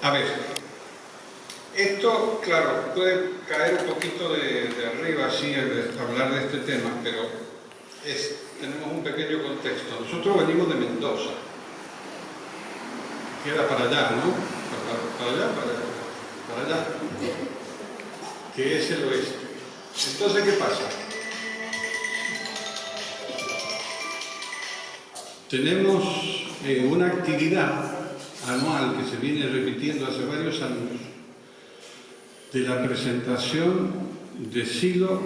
A ver, esto, claro, puede caer un poquito de arriba así al hablar de este tema, pero tenemos un pequeño contexto. Nosotros venimos de Mendoza, queda para allá, ¿no? Para allá, que es el oeste. Entonces, ¿qué pasa? Tenemos una actividad anual que se viene repitiendo hace varios años de la presentación de Silo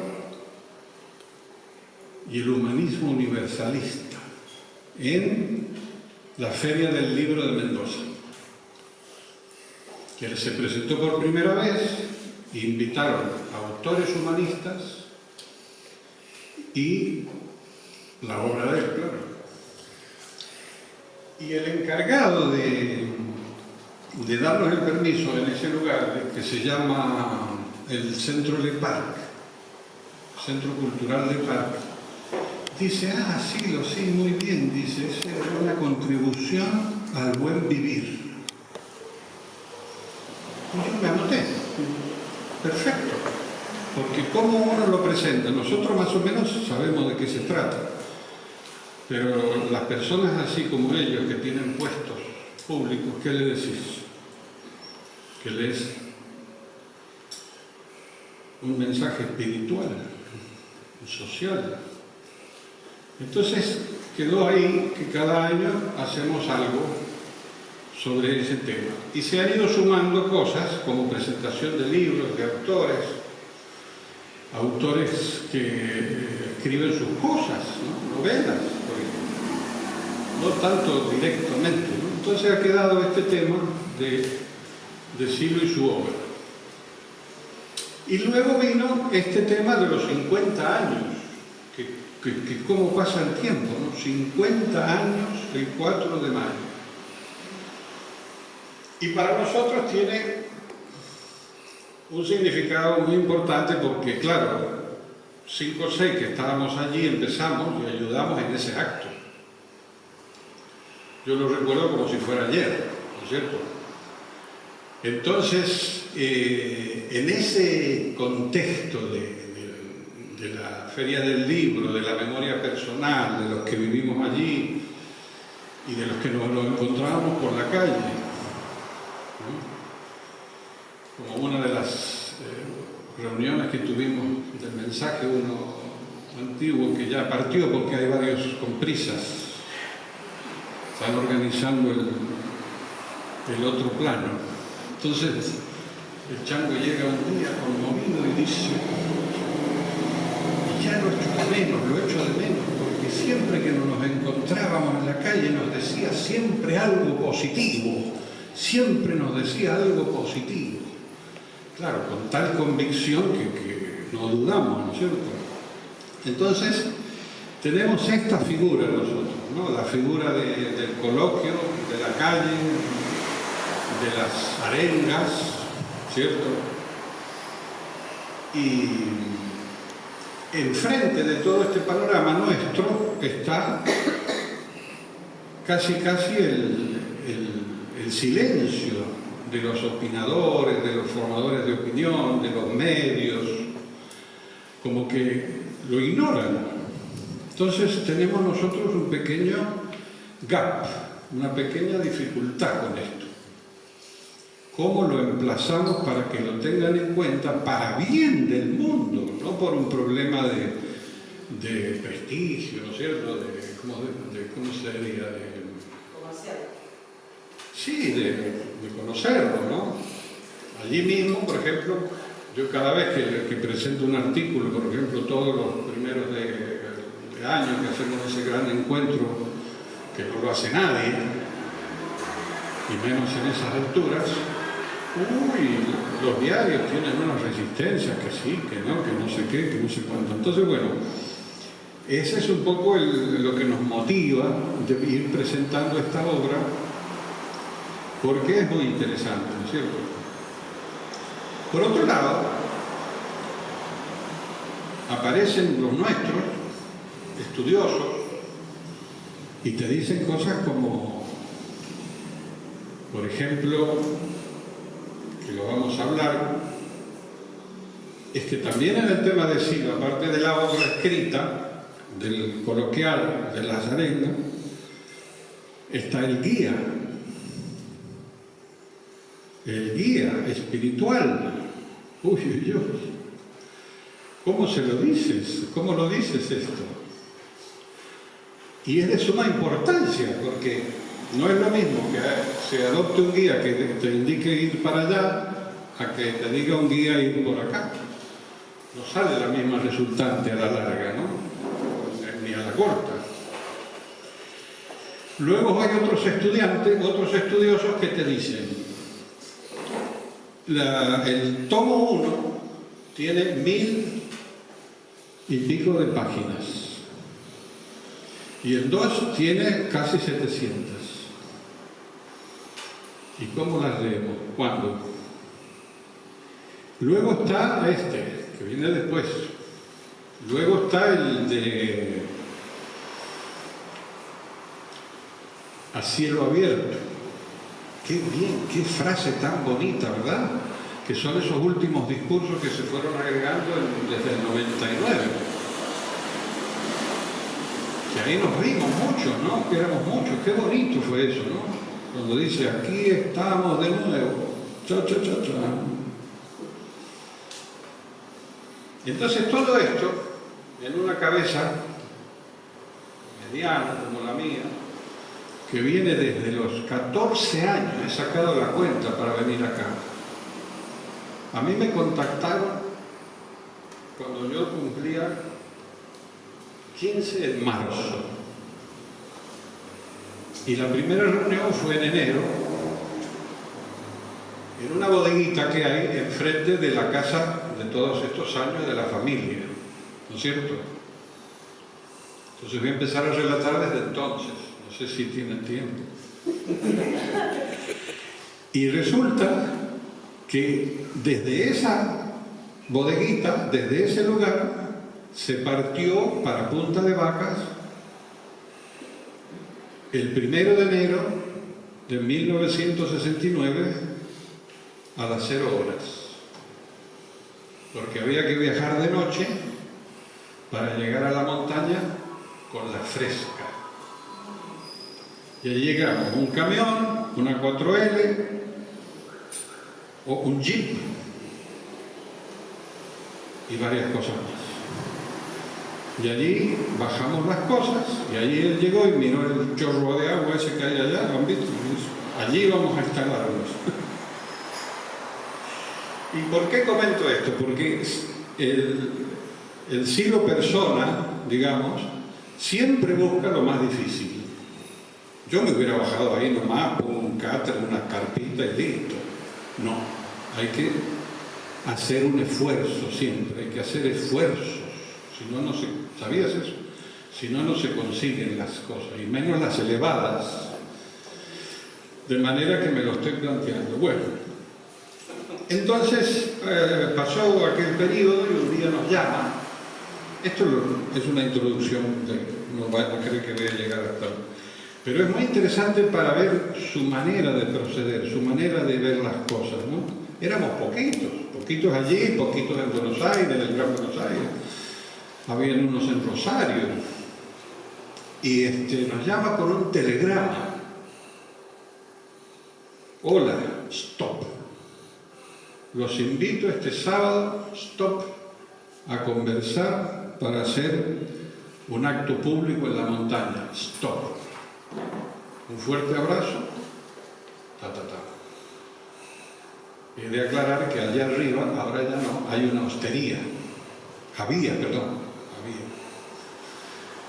y el humanismo universalista en la Feria del Libro de Mendoza, que se presentó por primera vez. Invitaron a autores humanistas y la obra de él, claro. Y el encargado de darnos el permiso en ese lugar, que se llama el Centro Le Parc, Centro Cultural Le Parc, dice, sí, muy bien, dice, es una contribución al buen vivir. Y yo me anoté, perfecto, porque como uno lo presenta, nosotros más o menos sabemos de qué se trata, pero las personas así como ellos que tienen puestos públicos, ¿qué le decís? Que les un mensaje espiritual, social. Entonces quedó ahí que cada año hacemos algo sobre ese tema. Y se han ido sumando cosas como presentación de libros, de autores que escriben sus cosas, ¿no? Novelas, no tanto directamente, ¿no? Entonces ha quedado este tema de Silo y su obra. Y luego vino este tema de los 50 años, que cómo pasa el tiempo, ¿no? 50 años el 4 de mayo. Y para nosotros tiene un significado muy importante porque, claro, 5 o 6 que estábamos allí empezamos y ayudamos en ese acto. Yo lo recuerdo como si fuera ayer, ¿no es cierto? Entonces, en ese contexto de la Feria del Libro, de la memoria personal, de los que vivimos allí y de los que nos lo encontrábamos por la calle, ¿no? Como una de las reuniones que tuvimos del mensaje, uno antiguo que ya partió porque hay varios con prisas, están organizando el otro plano. Entonces el chango llega un día conmovido y dice, y ya lo echo de menos, porque siempre que nos encontrábamos en la calle nos decía siempre algo positivo, Claro, con tal convicción que no dudamos, ¿no es cierto? Entonces, tenemos esta figura nosotros, ¿no? La figura del coloquio, de la calle, de las arengas, ¿cierto? Y enfrente de todo este panorama nuestro está casi el silencio de los opinadores, de los formadores de opinión, de los medios, como que lo ignoran. Entonces tenemos nosotros un pequeño gap, una pequeña dificultad con esto. ¿Cómo lo emplazamos para que lo tengan en cuenta para bien del mundo? No por un problema de prestigio, ¿no es cierto? ¿Cómo se diría? Comercial. Sí, de conocerlo, ¿no? Allí mismo, por ejemplo, yo cada vez que presento un artículo, por ejemplo, todos los primeros de año que hacemos ese gran encuentro, que no lo hace nadie, y menos en esas alturas, los diarios tienen unas resistencias, que sí, que no sé qué, que no sé cuánto. Entonces, bueno, ese es un poco lo que nos motiva de ir presentando esta obra, porque es muy interesante, ¿no es cierto? Por otro lado, aparecen los nuestros, estudiosos, y te dicen cosas como, por ejemplo, que lo vamos a hablar, es que también en el tema de Silo, aparte de la obra escrita, del coloquial de las arengas, está el guía espiritual. Uy, uy, uy. ¿Cómo se lo dices? ¿Cómo lo dices esto? Y es de suma importancia, porque no es lo mismo que se adopte un guía que te indique ir para allá, a que te diga un guía ir por acá. No sale la misma resultante a la larga, ¿no? Ni a la corta. Luego hay otros estudiantes, otros estudiosos que te dicen, el tomo 1 tiene 1000 y pico de páginas y el 2 tiene casi 700. ¿Y cómo las leemos? ¿Cuándo? Luego está este, que viene después. Luego está el de A cielo abierto. Qué bien, qué frase tan bonita, ¿verdad? Que son esos últimos discursos que se fueron agregando desde el 99. Que ahí nos rimos mucho, ¿no? Que éramos muchos. Qué bonito fue eso, ¿no? Cuando dice, aquí estamos de nuevo. Cha, cha, cha, cha. Y entonces todo esto, en una cabeza mediana como la mía, que viene desde los 14 años, he sacado la cuenta para venir acá. A mí me contactaron cuando yo cumplía 15 de marzo. Y la primera reunión fue en enero, en una bodeguita que hay enfrente de la casa de todos estos años de la familia, ¿no es cierto? Entonces voy a empezar a relatar desde entonces. No sé si tienen tiempo. Y resulta que desde esa bodeguita, desde ese lugar, se partió para Punta de Vacas el 1 de enero de 1969 a las 0 horas. Porque había que viajar de noche para llegar a la montaña con la fresca. Y allí llegamos, un camión, una 4L o un jeep y varias cosas más. Y allí bajamos las cosas y allí él llegó y miró el chorro de agua ese que hay allá, ¿lo han visto? Allí vamos a instalarnos. ¿Y por qué comento esto? Porque el siglo persona, digamos, siempre busca lo más difícil. Yo me hubiera bajado ahí nomás, pongo un cáter, una carpita y listo. No, hay que hacer un esfuerzo siempre, hay que hacer esfuerzos. Si no, no se... ¿Sabías eso? Si no, no se consiguen las cosas, y menos las elevadas. De manera que me lo estoy planteando. Bueno, entonces pasó aquel periodo y un día nos llama. Esto es una introducción, no creo que voy a llegar hasta... Pero es muy interesante para ver su manera de proceder, su manera de ver las cosas, ¿no? Éramos poquitos allí, poquitos en Buenos Aires, en el Gran Buenos Aires. Habían unos en Rosario. Y nos llama por un telegrama. Hola, stop. Los invito este sábado, stop, a conversar para hacer un acto público en la montaña. Stop. Un fuerte abrazo. Ta, ta, ta. He de aclarar que allá arriba, ahora ya no, hay una hostería. Había.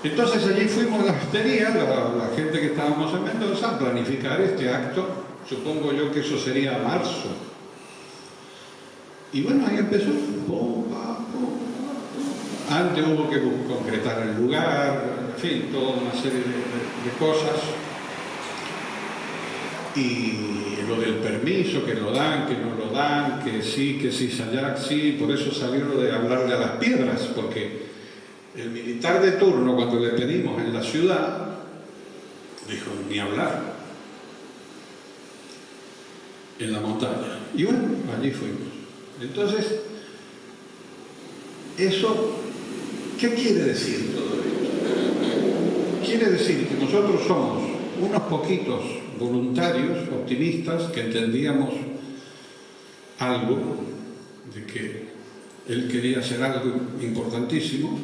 Entonces allí fuimos a la hostería, la gente que estábamos en Mendoza, a planificar este acto. Supongo yo que eso sería marzo. Y bueno, ahí empezó. Antes hubo que concretar el lugar, en fin, toda una serie de cosas. Y lo del permiso, que lo dan, que no lo dan, que sí, allá, sí. Por eso salió lo de hablarle a las piedras, porque el militar de turno, cuando le pedimos en la ciudad, dijo, ni hablar. en la montaña. Y bueno, allí fuimos. Entonces, eso, ¿qué quiere decir todo esto? Quiere decir que nosotros somos unos poquitos voluntarios, optimistas, que entendíamos algo de que él quería hacer algo importantísimo,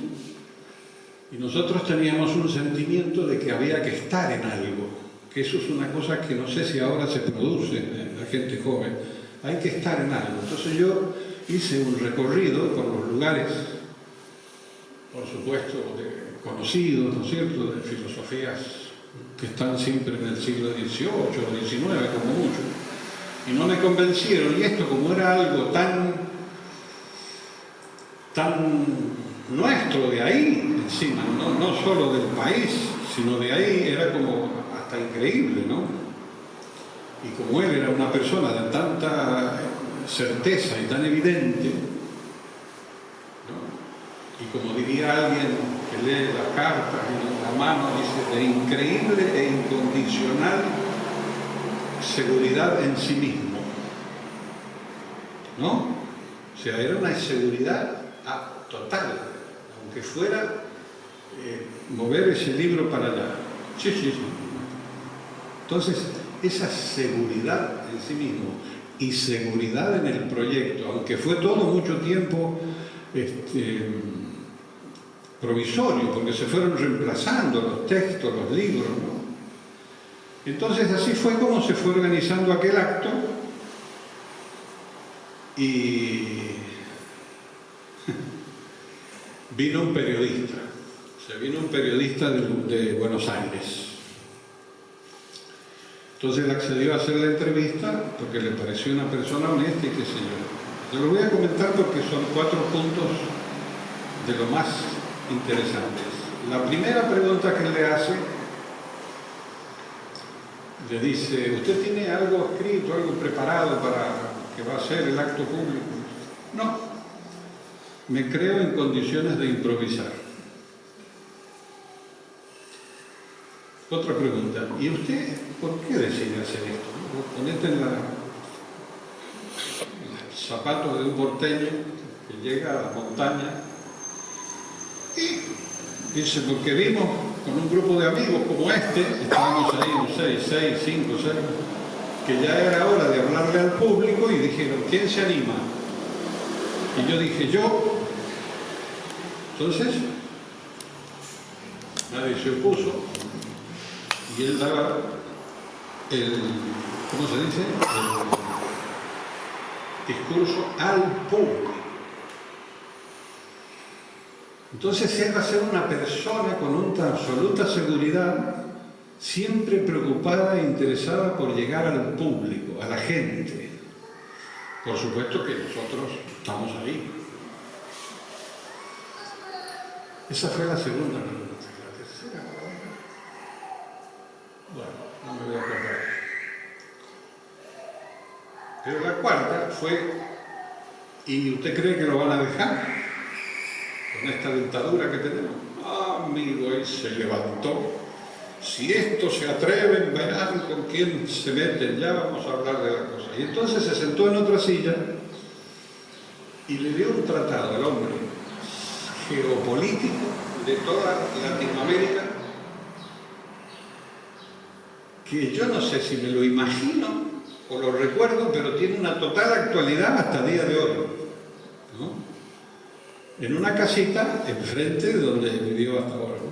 y nosotros teníamos un sentimiento de que había que estar en algo, que eso es una cosa que no sé si ahora se produce en la gente joven. Hay que estar en algo. Entonces yo hice un recorrido por los lugares, por supuesto, conocidos, ¿no es cierto?, de filosofías que están siempre en el siglo XVIII o XIX, como mucho, y no me convencieron. Y esto, como era algo tan nuestro, de ahí encima, no solo del país, sino de ahí, era como hasta increíble, ¿no? Y como él era una persona de tanta certeza y tan evidente, ¿no? Y como diría alguien que lee las cartas y la mano, dice, de increíble e incondicional seguridad en sí mismo, ¿no? O sea, era una seguridad total, aunque fuera mover ese libro para allá. Sí, sí, sí. Entonces, esa seguridad en sí mismo y seguridad en el proyecto, aunque fue todo mucho tiempo provisorio, porque se fueron reemplazando los textos, los libros, ¿no? Entonces, así fue como se fue organizando aquel acto, y vino un periodista, de Buenos Aires. Entonces él accedió a hacer la entrevista porque le pareció una persona honesta y qué sé yo. Se lo voy a comentar porque son 4 puntos de lo más interesantes. La primera pregunta que él le hace, le dice, ¿usted tiene algo escrito, algo preparado para que va a ser el acto público? No, me creo en condiciones de improvisar. Otra pregunta, ¿y usted por qué decide hacer esto? Ponete en los zapatos de un porteño que llega a la montaña y dice, porque vimos con un grupo de amigos como este, estábamos ahí, no sé, 6, 5, 6, que ya era hora de hablarle al público, y dijeron, ¿quién se anima? Y yo dije, yo. Entonces, nadie se opuso, y él daba ¿cómo se dice?, el discurso al público. Entonces él va a ser una persona con una absoluta seguridad, siempre preocupada e interesada por llegar al público, a la gente. Por supuesto que nosotros estamos ahí. Esa fue la segunda pregunta. La tercera, bueno, no me voy a acordar. Pero la cuarta fue, ¿y usted cree que lo van a dejar con esta dictadura que tenemos? Ah, amigo, él se levantó. Si esto se atreven, verán con quién se meten, ya vamos a hablar de la cosa. Y entonces se sentó en otra silla y le dio un tratado al hombre geopolítico de toda Latinoamérica, que yo no sé si me lo imagino o lo recuerdo, pero tiene una total actualidad hasta el día de hoy, ¿no? En una casita enfrente de donde vivió hasta ahora, ¿no?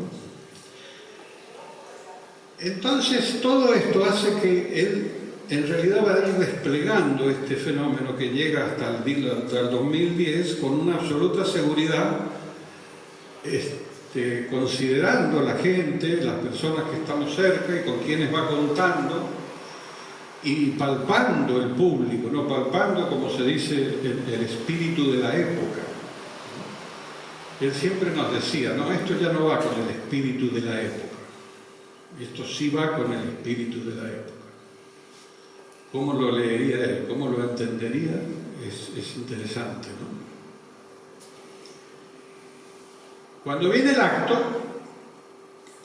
Entonces todo esto hace que él en realidad va a ir desplegando este fenómeno que llega hasta el 2010 con una absoluta seguridad, considerando la gente, las personas que estamos cerca y con quienes va contando, y palpando el público, no palpando, como se dice, el espíritu de la época. Él siempre nos decía, no, esto ya no va con el espíritu de la época, esto sí va con el espíritu de la época. ¿Cómo lo leería él? ¿Cómo lo entendería? Es interesante, ¿no? Cuando viene el acto,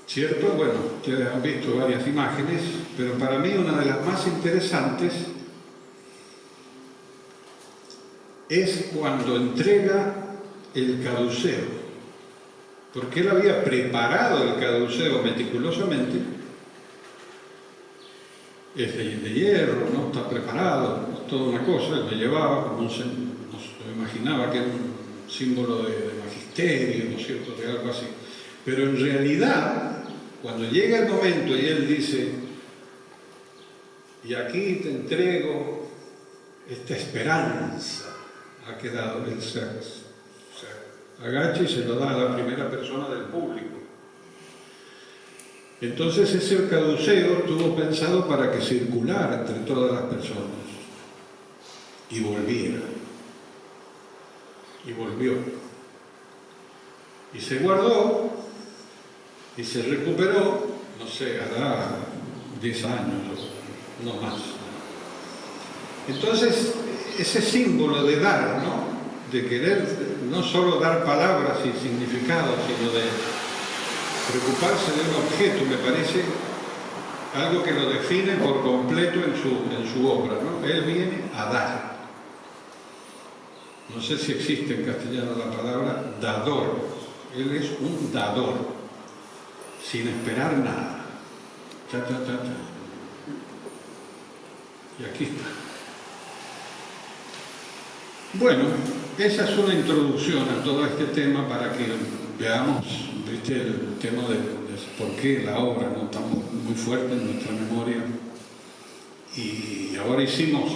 ¿cierto? Bueno, ustedes han visto varias imágenes, pero para mí una de las más interesantes es cuando entrega el caduceo, porque él había preparado el caduceo meticulosamente. Es de hierro, ¿no? Está preparado, es toda una cosa, él lo llevaba como lo imaginaba que era un símbolo de magisterio, ¿no es cierto?, de algo así. Pero en realidad, cuando llega el momento y él dice, y aquí te entrego esta esperanza, ha quedado, él se agacha y se lo da a la primera persona del público. Entonces ese caduceo estuvo pensado para que circulara entre todas las personas y volviera. Y volvió. Y se guardó y se recuperó, no sé, hará 10 años, no más. Entonces, ese símbolo de dar, ¿no? De querer no solo dar palabras y significados, sino de preocuparse de un objeto, me parece algo que lo define por completo en su obra, ¿no? Él viene a dar. No sé si existe en castellano la palabra dador. Él es un dador, sin esperar nada. Y aquí está. Bueno, esa es una introducción a todo este tema para que veamos, ¿viste?, el tema de por qué la obra no está muy fuerte en nuestra memoria. Y ahora hicimos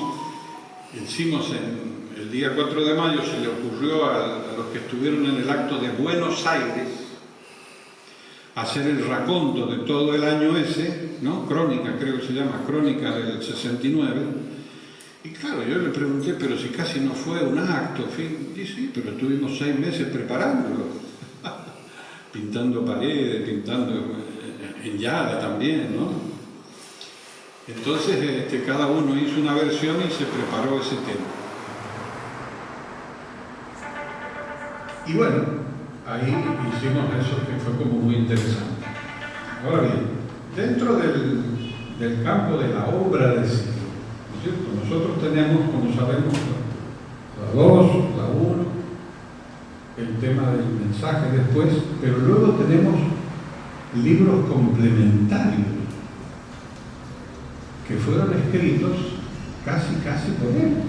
en el día 4 de mayo, se le ocurrió a los que estuvieron en el acto de Buenos Aires hacer el raconto de todo el año ese, ¿no? Crónica, creo que se llama, Crónica del 69. Y claro, yo le pregunté, pero si casi no fue un acto, en fin. Y sí, pero estuvimos 6 meses preparándolo. Pintando paredes, pintando en Yala también, ¿no? Entonces, cada uno hizo una versión y se preparó ese tema. Y bueno, ahí hicimos eso que fue como muy interesante. Ahora bien, dentro del campo de la obra de siglo, ¿no es cierto? Nosotros tenemos, como sabemos, la 2, la 1, el tema del mensaje después, pero luego tenemos libros complementarios que fueron escritos casi por él,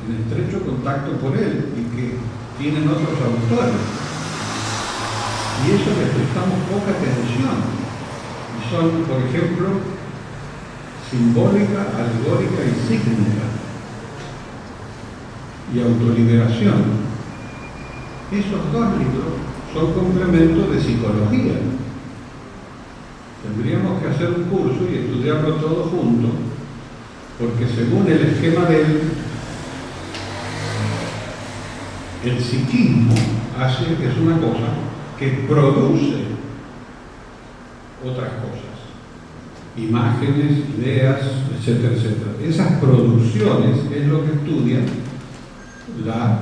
en estrecho contacto por él, y que tienen otros autores. Y eso les prestamos poca atención. Y son, por ejemplo, Simbólica, Alegórica y Sígnica, y Autoliberación. Esos 2 libros son complementos de psicología. Tendríamos que hacer un curso y estudiarlo todo junto, porque según el esquema de él, el psiquismo es una cosa que produce otras cosas, imágenes, ideas, etcétera, etcétera. Esas producciones es lo que estudia la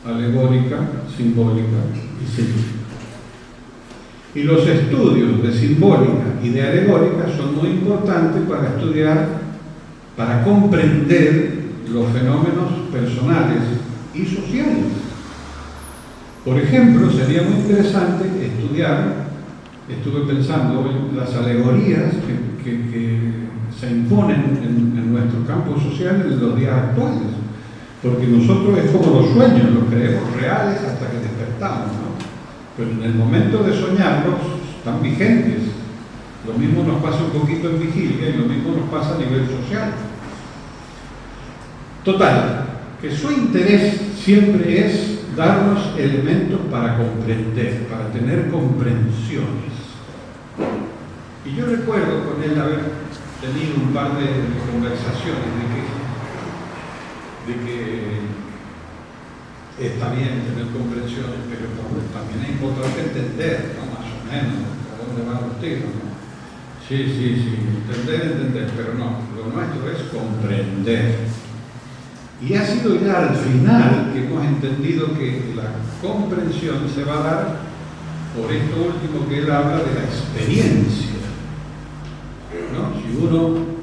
alegórica, simbólica y sígnica. Y los estudios de simbólica y de alegórica son muy importantes para estudiar, para comprender los fenómenos personales y sociales. Por ejemplo, sería muy interesante estudiar, estuve pensando en las alegorías que se imponen en nuestro campo social en los días actuales, porque nosotros es como los sueños, los creemos reales hasta que despertamos, ¿no? Pero en el momento de soñarlos están vigentes. Lo mismo nos pasa un poquito en vigilia y lo mismo nos pasa a nivel social. Total, que su interés siempre es darnos elementos para comprender, para tener comprensiones. Y yo recuerdo con él haber tenido un par de conversaciones de que está bien tener comprensiones, pero también es importante entender, ¿no? Más o menos, a dónde van los tiros, ¿no? Sí, entender, pero no, lo nuestro es comprender. Y ha sido ya al final que hemos entendido que la comprensión se va a dar por esto último que él habla de la experiencia, ¿no? Si uno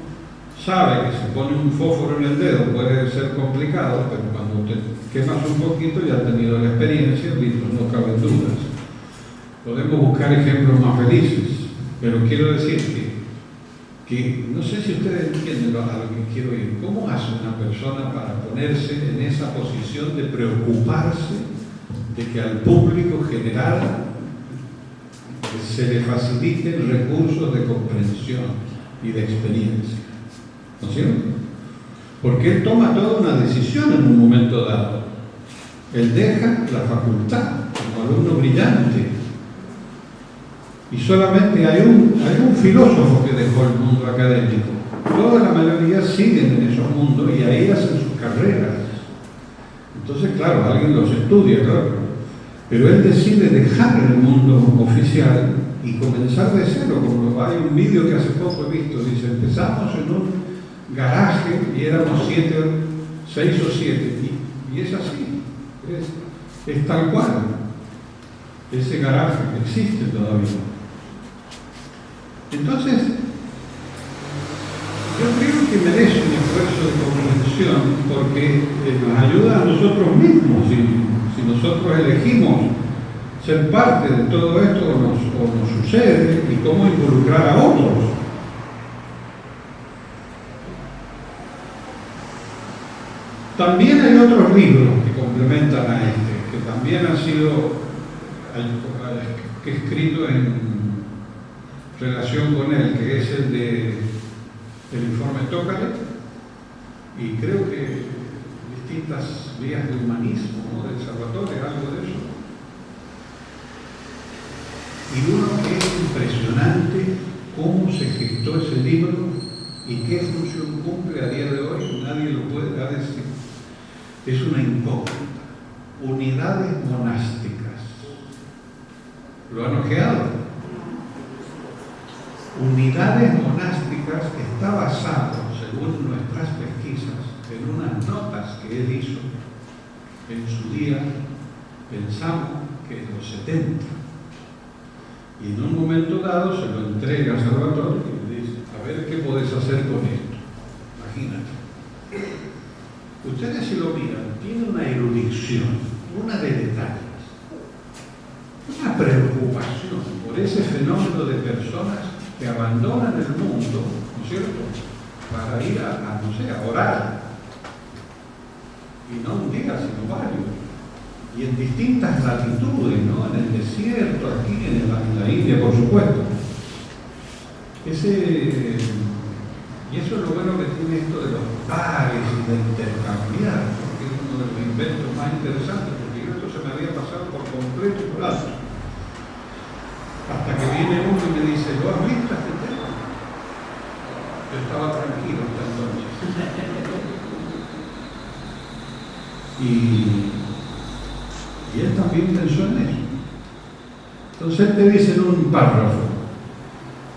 sabe que se pone un fósforo en el dedo puede ser complicado, pero cuando te quemas un poquito ya has tenido la experiencia, listo, no caben dudas. Podemos buscar ejemplos más felices, pero quiero decir que no sé si ustedes entienden a lo que quiero ir. ¿Cómo hace una persona para ponerse en esa posición de preocuparse de que al público general se le faciliten recursos de comprensión y de experiencia? ¿No es cierto? Porque él toma toda una decisión en un momento dado. Él deja la facultad como alumno brillante. Y solamente hay un filósofo que dejó el mundo académico. Toda la mayoría siguen en esos mundos y ahí hacen sus carreras. Entonces, claro, alguien los estudia, claro. Pero él decide dejar el mundo oficial y comenzar de cero. Como hay un vídeo que hace poco he visto, dice, empezamos en un garaje y éramos 6 o 7. Y es así, es tal cual. Ese garaje existe todavía. Entonces, yo creo que merece un esfuerzo de comprensión porque nos ayuda a nosotros mismos. Si nosotros elegimos ser parte de todo esto o nos sucede, y cómo involucrar a otros. También hay otros libros que complementan a este, que también han sido que he escrito en relación con él, que es el informe Tócale, y creo que distintas vías de humanismo, ¿no?, del Salvatore, algo de eso. Y uno que es impresionante cómo se gestó ese libro y qué función cumple a día de hoy, nadie lo puede decir. Es una incógnita. Unidades monásticas. ¿Lo han ojeado? Unidades monásticas está basado, según nuestras pesquisas, en unas notas que él hizo en su día, pensamos que en los 70. Y en un momento dado se lo entrega a Salvatore y le dice, a ver qué podés hacer con esto. Imagínate. Ustedes si lo miran, tiene una erudición, una de detalles, una preocupación por ese fenómeno de personas que abandonan el mundo, ¿no es cierto?, para ir a orar. Y no un día, sino varios. Y en distintas latitudes, ¿no?, en el desierto, aquí, en la India, por supuesto. Y eso es lo bueno que tiene esto de los pares y de intercambiar, porque es uno de los inventos más interesantes, porque esto se me había pasado por completo y por alto. Hasta que viene uno y me dice, ¿lo has visto este tema? Yo estaba tranquilo hasta entonces. Y él también pensó en eso. Entonces él te dice en un párrafo,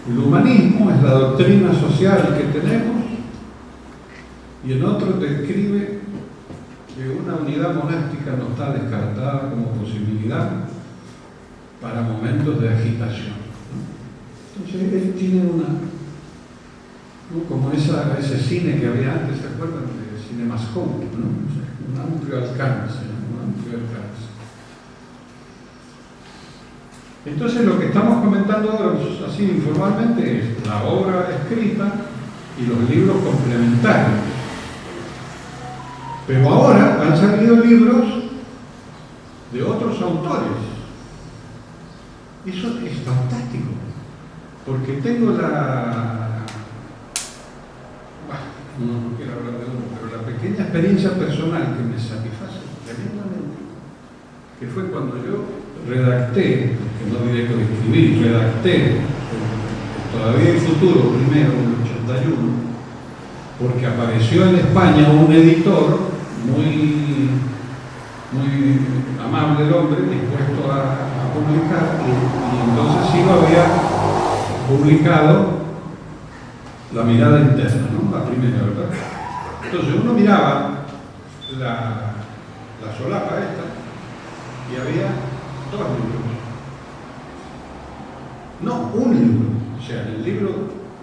el humanismo es la doctrina social que tenemos, y en otro te escribe que una unidad monástica no está descartada como posibilidad para momentos de agitación. Entonces él tiene como ese cine que había antes, ¿se acuerdan? De Cinemascope, ¿no? O sea, un amplio alcance. Entonces lo que estamos comentando ahora, así informalmente, es la obra escrita y los libros complementarios. Pero ahora han salido libros de otros autores. Eso es fantástico, porque tengo no quiero hablar de uno, pero la pequeña experiencia personal que me satisface tremendamente, que fue cuando yo redacté, que no diré que escribí, redacté Todavía hay Futuro, primero, en el 81, porque apareció en España un editor muy amable, el hombre, dispuesto a publicar, y entonces sí lo había publicado La Mirada Interna, ¿no?, la primera, ¿verdad? Entonces uno miraba la solapa esta y había 2 libros, no un libro. O sea, en el libro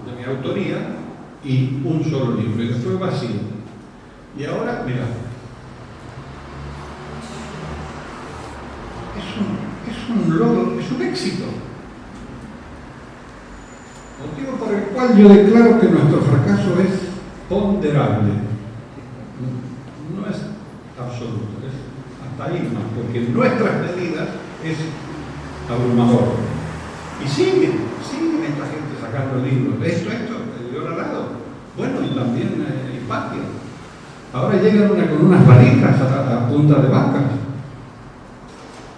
de mi autoría y un solo libro, y después vacío. Y ahora, mira, es un logro, es un éxito. Motivo por el cual yo declaro que nuestro fracaso es ponderable. No es absoluto, es hasta ahí más, porque en nuestras medidas es abrumador. Y siguen esta gente sacando libros. Esto, el de lado. Bueno, y también Hipatia. Ahora llegan con unas valijas a punta de vacas.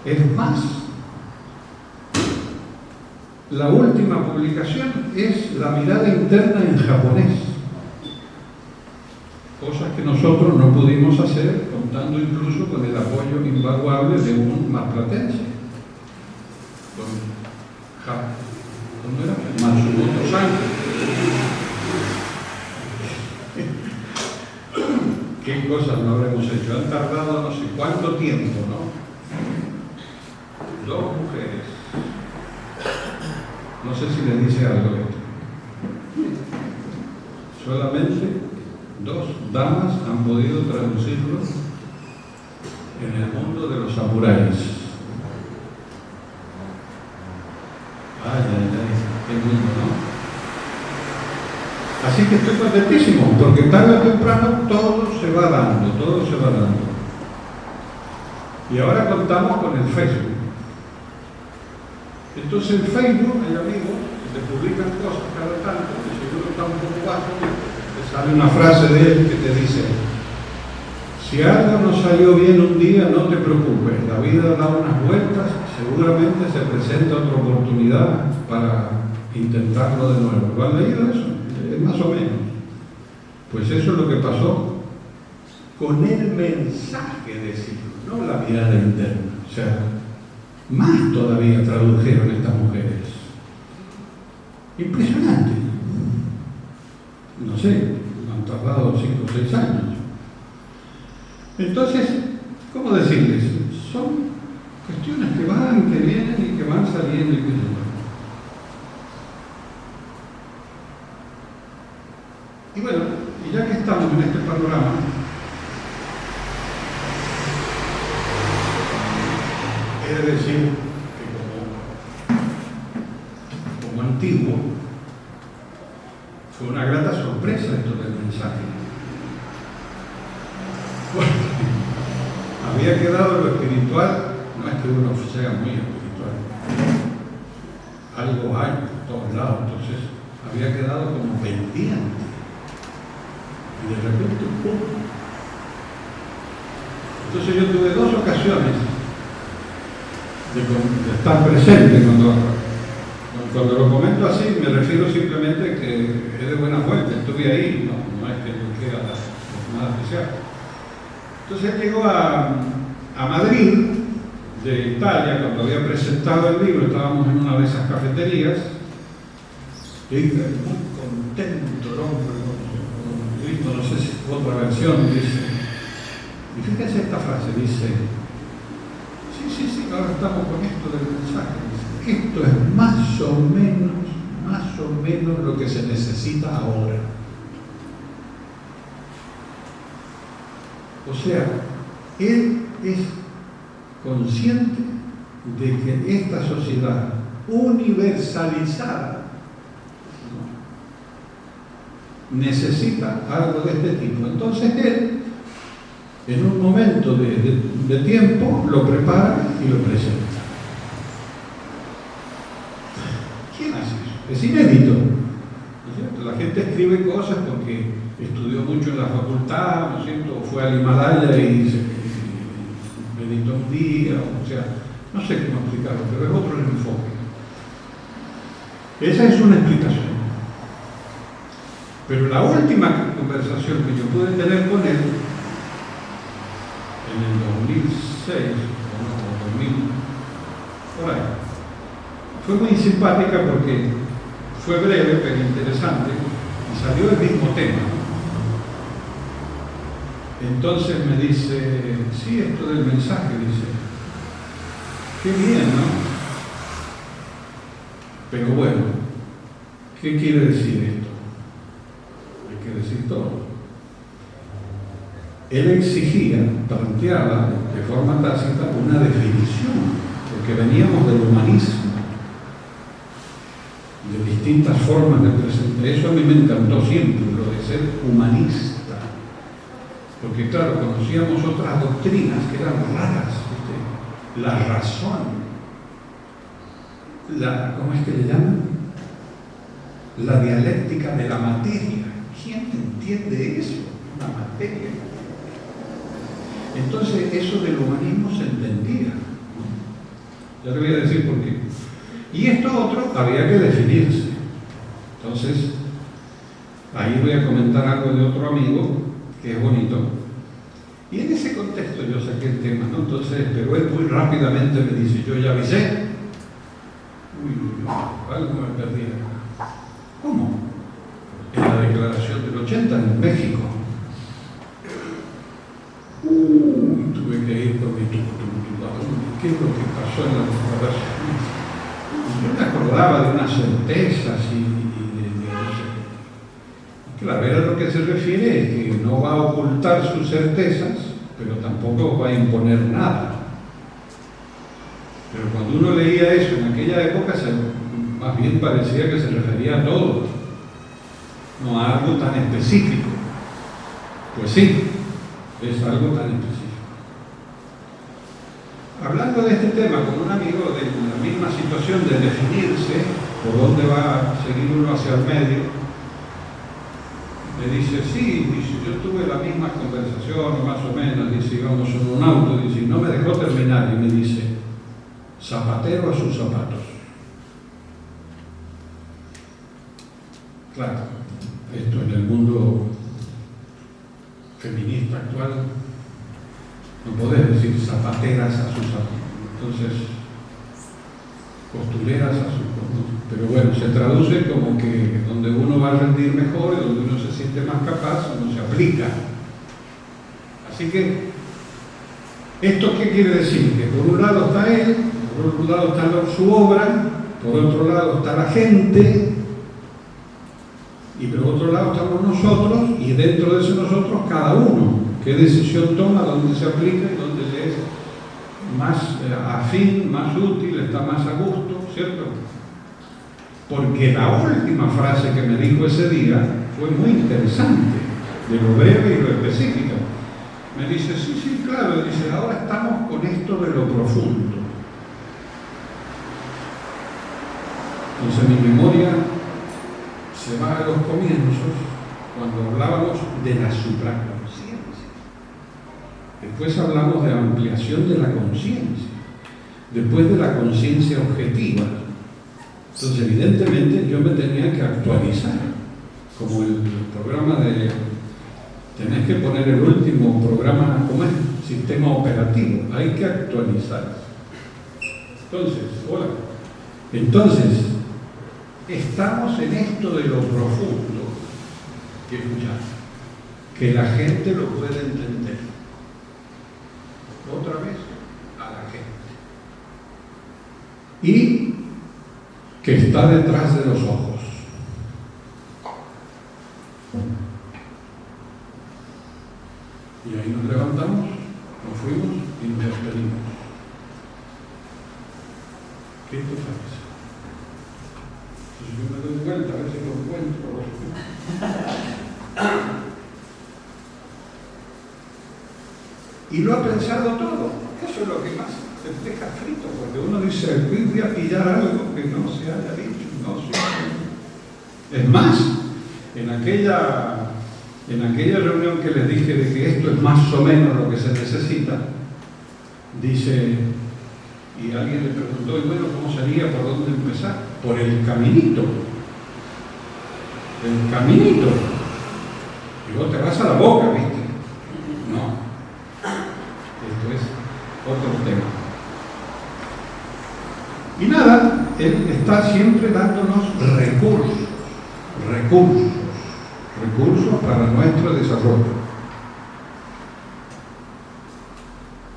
Es más, la última publicación es La mirada interna en japonés. Cosas que nosotros no pudimos hacer, contando incluso con el apoyo invaluable de un marplatense. ¿Cómo era? Matsumoto San. ¿Qué cosas no habremos hecho? Han tardado no sé cuánto tiempo, ¿no? 2 mujeres. No sé si les dice algo esto. Solamente 2 damas han podido traducirlo en el mundo de los samuráis. Ay, qué mundo, ¿no? Así que estoy contentísimo, porque tarde o temprano todo se va dando. Y ahora contamos con el Facebook. Entonces en Facebook hay amigos que te publican cosas cada tanto, y si uno está un poco bajo, te sale una frase de él que te dice: si algo no salió bien un día, no te preocupes, la vida da unas vueltas, seguramente se presenta otra oportunidad para intentarlo de nuevo. ¿Lo han leído eso? Más o menos. Pues eso es lo que pasó con el mensaje de Ciro, no la mirada interna. O sea, más todavía tradujeron estas mujeres. Impresionante. No sé, han tardado 5 o 6 años. Entonces, ¿cómo decirles? Son cuestiones que van, que vienen y que van saliendo y que no. Y bueno, y ya que estamos en este panorama, he de decir que como antiguo, fue una grata sorpresa esto del mensaje. Bueno, había quedado lo espiritual, no es que uno sea muy espiritual, algo hay por todos lados, entonces había quedado como pendiente. Y de repente, ¡pum! Entonces yo tuve 2 ocasiones de estar presente cuando lo comento así, me refiero simplemente que es de buena fuente, estuve ahí, no es que yo quiera nada especial. Entonces él llegó a Madrid, de Italia, cuando había presentado el libro, estábamos en una de esas cafeterías, y muy contento el hombre, no sé si otra versión dice, y fíjense esta frase, dice: sí, ahora estamos con esto del mensaje, dice, esto es más o menos lo que se necesita ahora. O sea, él es consciente de que esta sociedad universalizada necesita algo de este tipo. Entonces él, en un momento de tiempo, lo prepara y lo presenta. ¿Quién hace eso? Es inédito, ¿no es cierto? La gente escribe cosas porque estudió mucho en la facultad, ¿no es cierto? Fue al Himalaya y meditó un día, o sea, no sé cómo explicarlo, pero es otro el enfoque. Esa es una explicación. Pero la última conversación que yo pude tener con él, en el 2006, o 2000, por ahí, fue muy simpática porque fue breve pero interesante y salió el mismo tema. Entonces me dice: sí, esto del mensaje, dice, qué bien, ¿no? Pero bueno, ¿qué quiere decir esto? él exigía, planteaba de forma tácita una definición, porque veníamos del humanismo, de distintas formas de presentar. Eso a mí me encantó siempre, lo de ser humanista, porque claro, conocíamos otras doctrinas que eran raras, ¿viste? La razón, ¿cómo es que le llaman? La dialéctica de la materia. ¿Quién entiende eso? La materia. Entonces eso del humanismo se entendía, ¿no? Ya le voy a decir por qué. Y esto otro había que definirse. Entonces, ahí voy a comentar algo de otro amigo que es bonito. Y en ese contexto yo saqué el tema, ¿no? Entonces, pero él muy rápidamente me dice, yo ya avisé. Algo me perdí. ¿Cómo? En la declaración del 80 en México. Tuve que ir con mi ¿qué es lo que pasó en la declaración? Yo me acordaba de unas certezas y no sé. Claro, era lo que se refiere es que no va a ocultar sus certezas, pero tampoco va a imponer nada. Pero cuando uno leía eso en aquella época, más bien parecía que se refería a todo, no a algo tan específico. Pues sí, es algo tan específico. Hablando de este tema con un amigo de la misma situación de definirse por dónde va a seguir uno hacia el medio, me dice, sí, dice, yo tuve la misma conversación, más o menos, dice, íbamos en un auto, dice, y no me dejó terminar, y me dice, zapatero a sus zapatos. Claro, esto en el mundo feminista actual, no podés decir zapateras a sus zapatos, entonces costureras a sus zapatos. Pero bueno, se traduce como que donde uno va a rendir mejor y donde uno se siente más capaz, uno se aplica. Así que, ¿esto qué quiere decir? Que por un lado está él, por otro lado está su obra, por otro lado está la gente, y por otro lado estamos nosotros, y dentro de eso nosotros cada uno. ¿Qué decisión toma? ¿Dónde se aplica? ¿Y dónde le es más afín, más útil, está más a gusto? ¿Cierto? Porque la última frase que me dijo ese día fue muy interesante, de lo breve y lo específico. Me dice, sí, claro, dice, ahora estamos con esto de lo profundo. Entonces mi memoria se va a los comienzos cuando hablábamos de la supraconciencia. Después hablamos de ampliación de la conciencia, después de la conciencia objetiva. Entonces, evidentemente, yo me tenía que actualizar, como el programa de... Tenés que poner el último programa, ¿cómo es? Sistema operativo, hay que actualizar. Entonces, estamos en esto de lo profundo, que la gente lo puede entender. Otra vez, a la gente. Y que está detrás de los ojos. Y ahí nos levantamos, nos fuimos y nos despedimos. ¿Qué te parece? Entonces yo me doy vuelta, a ver si lo encuentro. Y lo ha pensado todo. Eso es lo que más te deja frito, porque uno dice, voy a pillar algo que no se haya dicho, no se... Es más, en aquella reunión que les dije de que esto es más o menos lo que se necesita, dice, y alguien le preguntó, y bueno, ¿cómo sería? ¿Por dónde empezar? Por el caminito. El caminito. Y vos te vas a la boca, ¿viste? No. Esto es otro tema. Y nada, él está siempre dándonos recursos para nuestro desarrollo.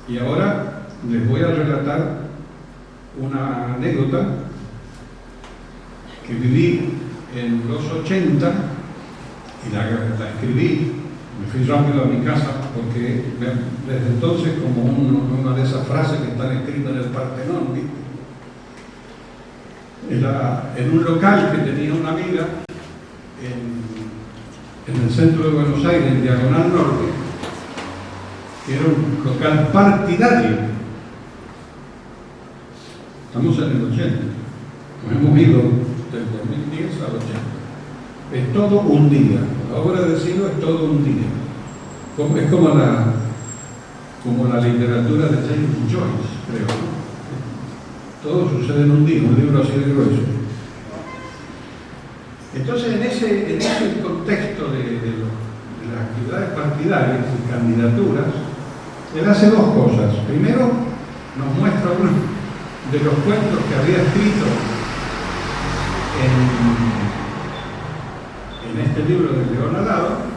Y ahora les voy a relatar una anécdota que viví en los 80 y la escribí. Me fui rápido a mi casa porque desde entonces, como una de esas frases que están escritas en el Partenón, ¿viste? En un local que tenía una amiga en el centro de Buenos Aires, en Diagonal Norte, que era un local partidario. Estamos en el 80, nos hemos ido del 2010 al 80. Es todo un día, la obra de siglo es todo un día. Es como la literatura de James Joyce, creo, ¿no? Todo sucede en un día, un libro así de grueso. Entonces, en ese contexto de las actividades partidarias y candidaturas, él hace dos cosas. Primero, nos muestra uno de los cuentos que había escrito en este libro de León Alado.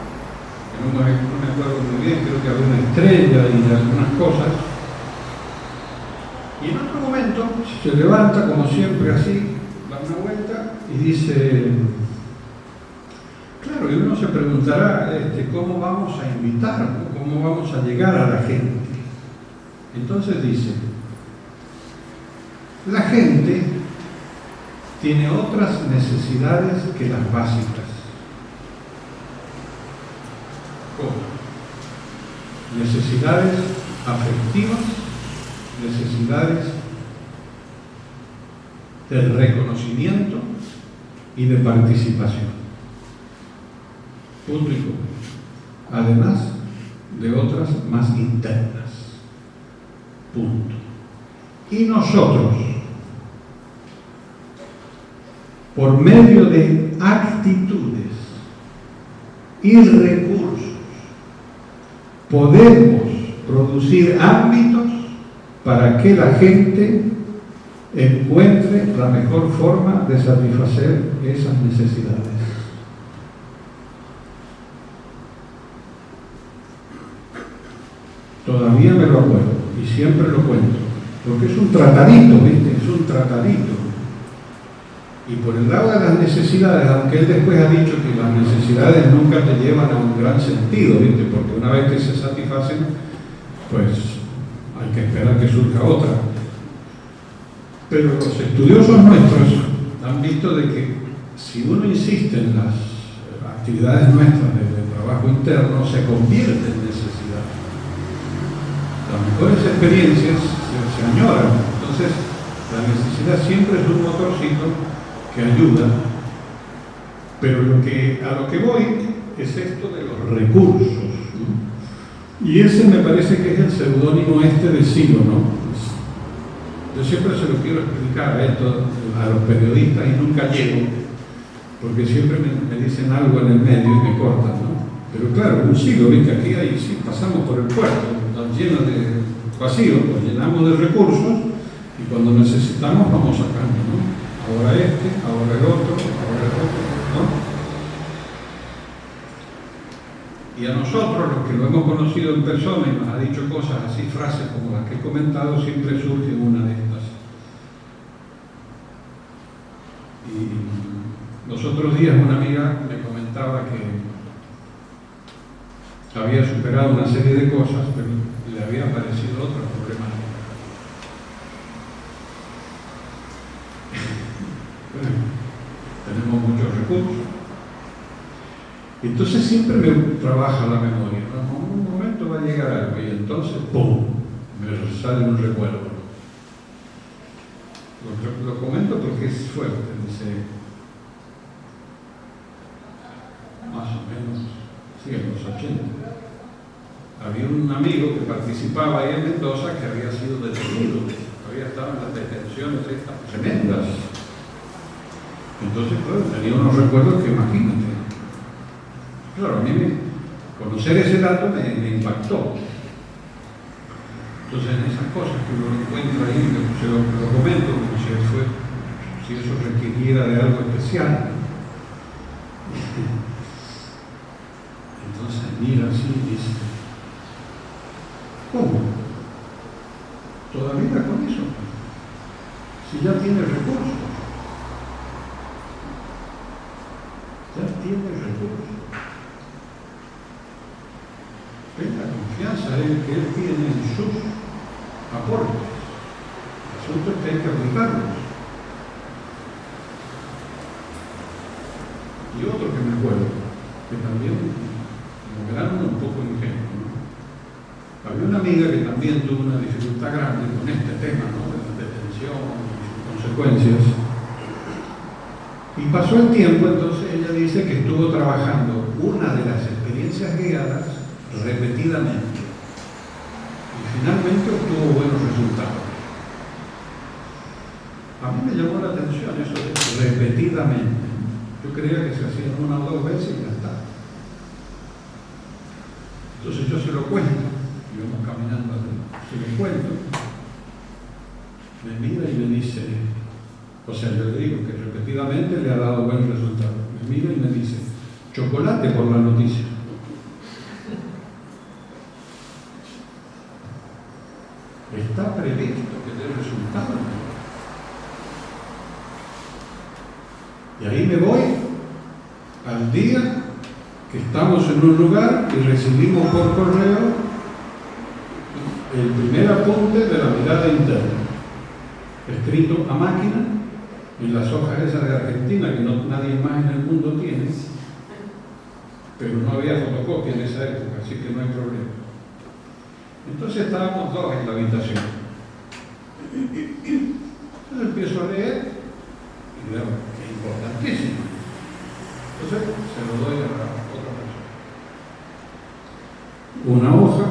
No me acuerdo muy bien, creo que había una estrella y algunas cosas. Y en otro momento se levanta, como siempre, así, da una vuelta y dice, claro, y uno se preguntará cómo vamos a invitar, ¿no? Cómo vamos a llegar a la gente. Entonces dice, la gente tiene otras necesidades que las básicas. ¿Cómo? Necesidades afectivas, necesidades de reconocimiento y de participación. Punto y coma. Además de otras más internas. Punto. Y nosotros, por medio de actitudes y recursos, podemos producir ámbitos para que la gente encuentre la mejor forma de satisfacer esas necesidades. Todavía me lo acuerdo y siempre lo cuento, porque es un tratadito, ¿viste? Es un tratadito. Y por el lado de las necesidades, aunque él después ha dicho que las necesidades nunca te llevan a un gran sentido, ¿viste? Porque una vez que se satisfacen, pues hay que esperar que surja otra. Pero los estudiosos nuestros han visto de que si uno insiste en las actividades nuestras de trabajo interno, se convierte en necesidad. Las mejores experiencias se añoran. Entonces, la necesidad siempre es un motorcito que ayuda, pero a lo que voy es esto de los recursos, ¿no? Y ese me parece que es el seudónimo de Silo, ¿no? Yo siempre se lo quiero explicar a los periodistas y nunca llego, porque siempre me dicen algo en el medio y me cortan, ¿no? Pero claro, un siglo, ¿viste? Aquí sí, pasamos por el puerto, está lleno de vacíos, lo llenamos de recursos y cuando necesitamos vamos sacando, ¿no? Ahora ahora el otro, ¿no? Y a nosotros, los que lo hemos conocido en persona y nos ha dicho cosas así, frases como las que he comentado, siempre surge una de estas. Y los otros días una amiga me comentaba que había superado una serie de cosas, pero le había aparecido otra problemática. Bueno, tenemos muchos recursos. Entonces siempre me trabaja la memoria, ¿no? En un momento va a llegar algo y entonces, ¡pum!, me sale un recuerdo. Lo comento porque es fuerte, dice, más o menos, sí, en los 80. Había un amigo que participaba ahí en Mendoza que había sido detenido, había estado en las detenciones estas tremendas. Entonces, claro, tenía unos recuerdos que imagínate. Claro, a mí conocer ese dato me impactó. Entonces, en esas cosas que uno encuentra ahí, se lo comento como si eso requiriera de algo especial. Entonces, mira así y dice, ¿cómo? ¿Todavía con eso? Si ya tiene recursos. Ya tiene recursos. Venga, pasa es que él tiene sus aportes. El asunto es que hay que aplicarlos. Y otro que me acuerdo, que también, como verán, un poco ingenuo, ¿no? Había una amiga que también tuvo una dificultad grande con este tema, ¿no?, de la detención y sus consecuencias. Y pasó el tiempo, entonces ella dice que estuvo trabajando una de las experiencias guiadas repetidamente. Y finalmente obtuvo buenos resultados. A mí me llamó la atención eso de repetidamente. Yo creía que se hacían una o dos veces y ya está. Entonces yo se lo cuento, y vamos caminando, se lo cuento, me mira y me dice, o sea, yo le digo que repetidamente le ha dado buen resultado. Me mira y me dice, chocolate por la noticia. Está previsto que dé resultado. Y ahí me voy al día que estamos en un lugar y recibimos por correo el primer apunte de la mirada interna, escrito a máquina en las hojas esas de Argentina que nadie más en el mundo tiene, pero no había fotocopia en esa época, así que no hay problema. Entonces estábamos dos en la habitación. Entonces empiezo a leer y veo que es importantísimo. Entonces se lo doy a la otra persona. Una hoja,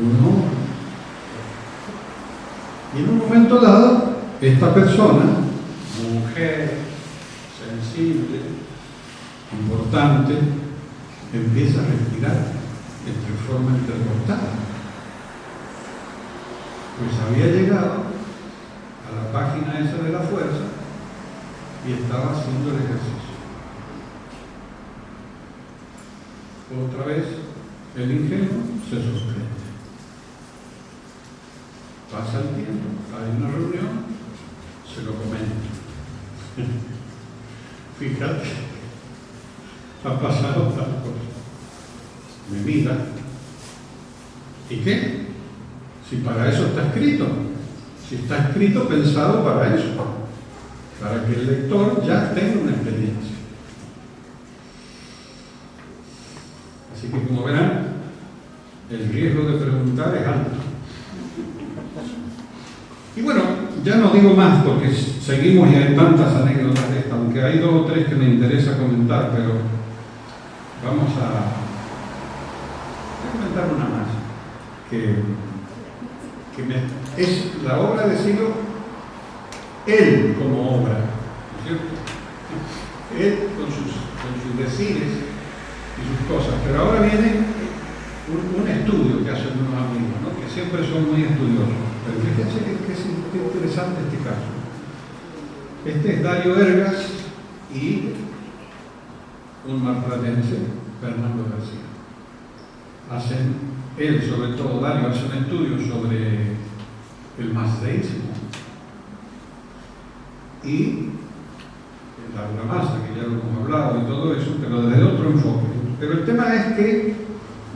una hoja. Y en un momento dado, esta persona, mujer, sensible, importante, empieza a respirar entre forma entrecortada. Pues había llegado a la página esa de la fuerza y estaba haciendo el ejercicio. Otra vez, el ingenuo se sorprende. Pasa el tiempo, hay una reunión, se lo comenta. Fíjate, ha pasado tal cosa. Me mira. ¿Y qué? Si para eso está escrito. Si está escrito pensado para eso. Para que el lector ya tenga una experiencia. Así que, como verán, el riesgo de preguntar es alto. Y bueno, ya no digo más porque seguimos y hay tantas anécdotas de esta, aunque hay dos o tres que me interesa comentar, pero vamos a comentar una más, es la obra de Silo, él como obra, ¿no es cierto? Él con sus decires y sus cosas, pero ahora viene un estudio que hacen unos amigos, ¿no?, que siempre son muy estudiosos, pero fíjense que es interesante este caso. Este es Dario Ergas y un marplatense, Fernando García. Él sobre todo, Dario, hace un estudio sobre el mazdeísmo y la Uramasa, que ya lo hemos hablado y todo eso, pero desde otro enfoque. Pero el tema es que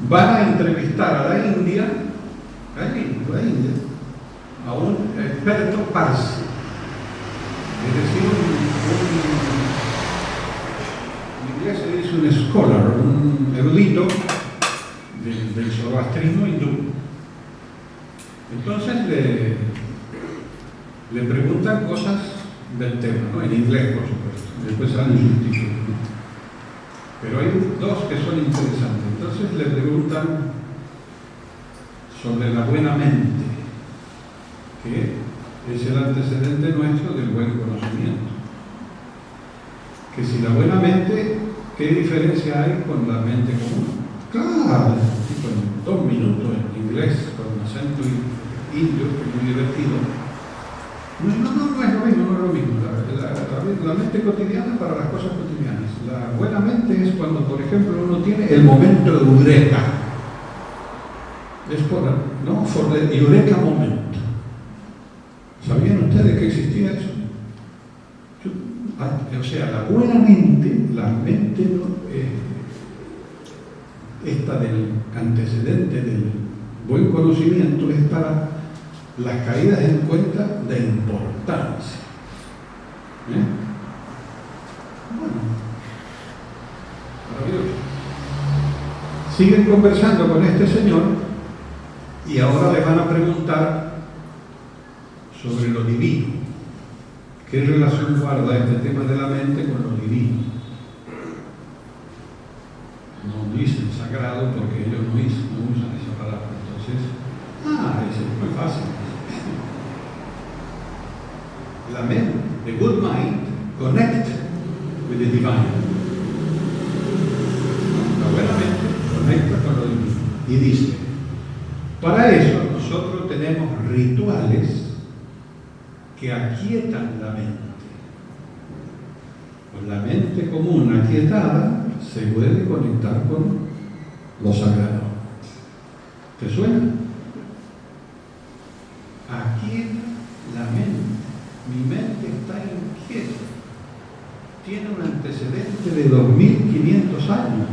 van a entrevistar a la India, a un experto parsi, es decir, en inglés se dice un scholar, un erudito del zoroastrismo hindú. Entonces le preguntan cosas del tema, ¿no?, en inglés, por supuesto, después salen subtítulos, ¿no? Pero hay dos que son interesantes. Entonces le preguntan sobre la buena mente, que es el antecedente nuestro del buen conocimiento. Que si la buena mente, ¿qué diferencia hay con la mente común? Claro, tipo en 2 minutos en inglés, con acento indio, que es muy divertido. No es lo mismo. La mente cotidiana para las cosas cotidianas. La buena mente es cuando, por ejemplo, uno tiene el momento de eureka. Es for the eureka moment. ¿Sabían ustedes que existía eso? O sea, la buena mente, la mente esta del antecedente del buen conocimiento es para las caídas en cuenta de importancia. Bueno, maravilloso. Siguen conversando con este señor y ahora le van a preguntar sobre lo divino. ¿Qué relación guarda este tema de la mente con lo divino? No dicen sagrado porque ellos no usan esa palabra. Entonces, ese es muy fácil. La mente, the good mind, connect with the divine. La buena mente conecta con lo divino. Y dice, para eso nosotros tenemos rituales que aquietan la mente. Con la mente común aquietada se puede conectar con lo sagrado. ¿Te suena? Aquieta la mente. Mi mente está inquieta. Tiene un antecedente de 2500 años,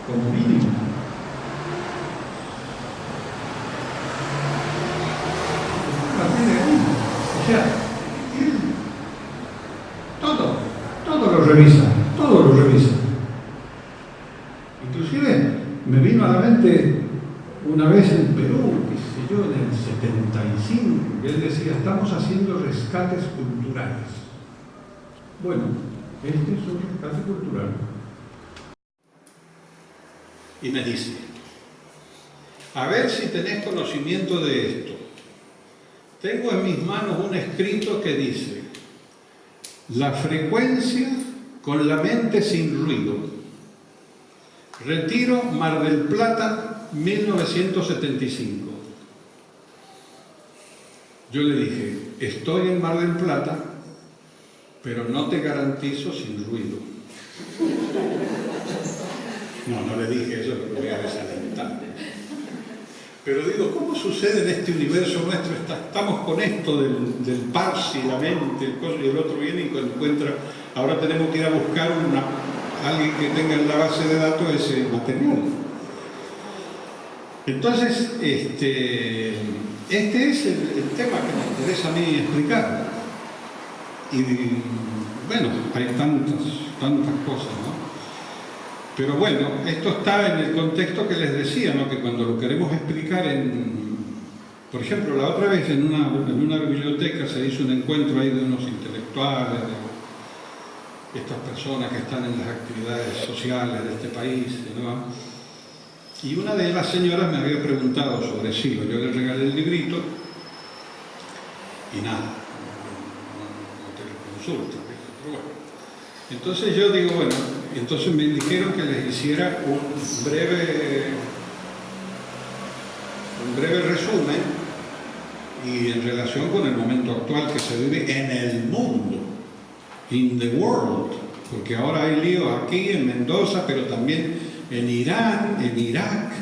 como mínimo. O sea, todo lo revisa. Inclusive me vino a la mente una vez en Perú, qué sé yo, en el 75, que él decía, estamos haciendo rescates culturales. Bueno, este es un rescate cultural. Y me dice, a ver si tenés conocimiento de esto. Tengo en mis manos un escrito que dice, la frecuencia con la mente sin ruido. Retiro, Mar del Plata, 1975. Yo le dije, estoy en Mar del Plata, pero no te garantizo sin ruido. No le dije eso porque voy a desalentar. Pero digo, ¿cómo sucede en este universo nuestro? Estamos con esto del parsi, la mente, el coso, y el otro viene y encuentra, ahora tenemos que ir a buscar alguien que tenga en la base de datos ese material. Entonces, este es el tema que me interesa a mí explicar. Y bueno, hay tantas cosas, ¿no? Pero bueno, esto está en el contexto que les decía, ¿no? Que cuando lo queremos explicar por ejemplo, la otra vez en una biblioteca se hizo un encuentro ahí de unos intelectuales, de estas personas que están en las actividades sociales de este país, ¿no? Y una de las señoras me había preguntado sobre Silo. Yo le regalé el librito y nada, no te lo consulta, pero bueno. Entonces yo digo, bueno, entonces me dijeron que les hiciera un breve resumen y en relación con el momento actual que se vive en el mundo, in the world, porque ahora hay líos aquí en Mendoza, pero también en Irán, en Irak,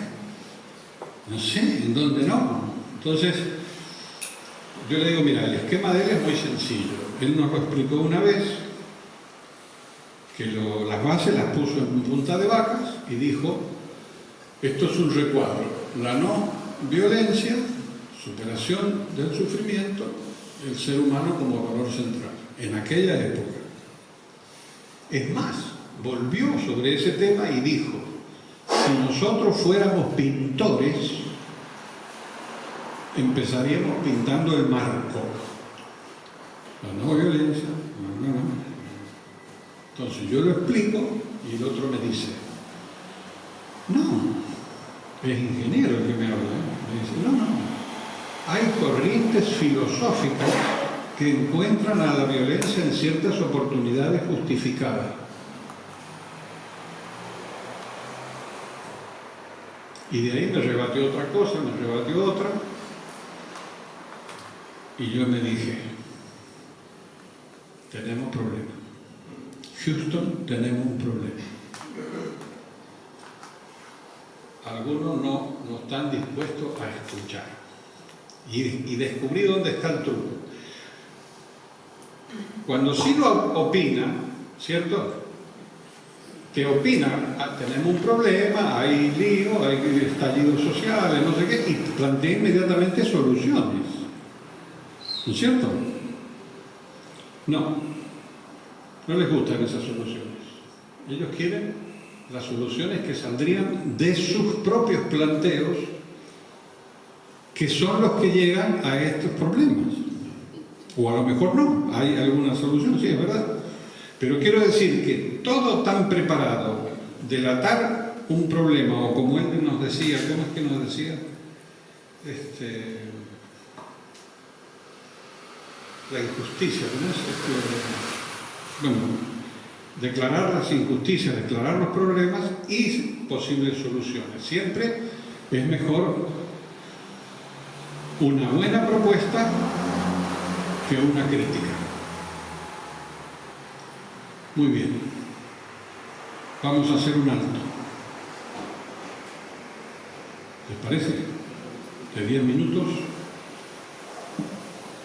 no sé, en dónde no. Entonces, yo le digo, mira, el esquema de él es muy sencillo. Él nos lo explicó una vez, que las bases las puso en punta de vacas y dijo, esto es un recuadro, la no violencia, superación del sufrimiento, el ser humano como valor central, en aquella época. Es más, volvió sobre ese tema y dijo, si nosotros fuéramos pintores, empezaríamos pintando el marco, la no violencia, no. Entonces yo lo explico y el otro me dice, no, es ingeniero el que me habla, me dice, no, hay corrientes filosóficas que encuentran a la violencia en ciertas oportunidades justificadas. Y de ahí me rebatió otra cosa, me rebatió otra, y yo me dije, tenemos problemas. Houston, tenemos un problema. Algunos no están dispuestos a escuchar. Y descubrí dónde está el truco. Cuando Silo opina, ¿cierto? te opina, tenemos un problema, hay lío, hay estallidos sociales, no sé qué, y plantea inmediatamente soluciones. ¿No es cierto? No les gustan esas soluciones. Ellos quieren las soluciones que saldrían de sus propios planteos, que son los que llegan a estos problemas. O a lo mejor no, hay alguna solución, sí, es verdad. Pero quiero decir que todo tan preparado, delatar un problema, o como él nos decía, ¿cómo es que nos decía? La injusticia, ¿no es? Bueno, declarar las injusticias, declarar los problemas y posibles soluciones. Siempre es mejor una buena propuesta que una crítica. Muy bien. Vamos a hacer un alto. ¿Les parece? De 10 minutos.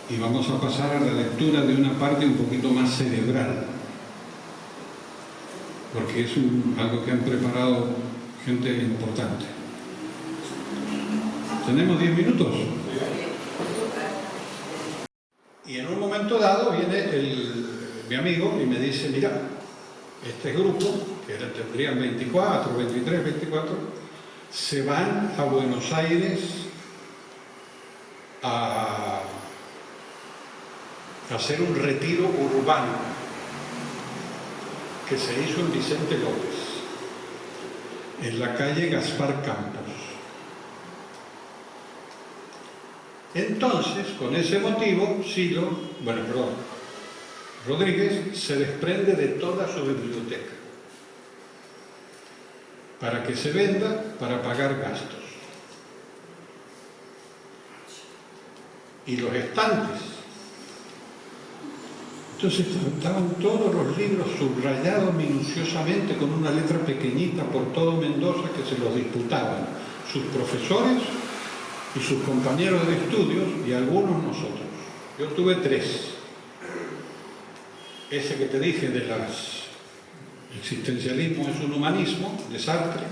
Y vamos a pasar a la lectura de una parte un poquito más cerebral. Porque es algo que han preparado gente importante. ¿Tenemos 10 minutos? Y en un momento dado viene mi amigo y me dice, mira, este grupo, que tendrían 24, 23, 24, se van a Buenos Aires a hacer un retiro urbano que se hizo en Vicente López, en la calle Gaspar Campos. Entonces, con ese motivo, Rodríguez se desprende de toda su biblioteca para que se venda para pagar gastos. Y los estantes. Entonces estaban todos los libros subrayados minuciosamente con una letra pequeñita por todo Mendoza, que se los disputaban sus profesores y sus compañeros de estudios y algunos nosotros. Yo tuve 3. Ese que te dije de existencialismo es un humanismo, de Sartre.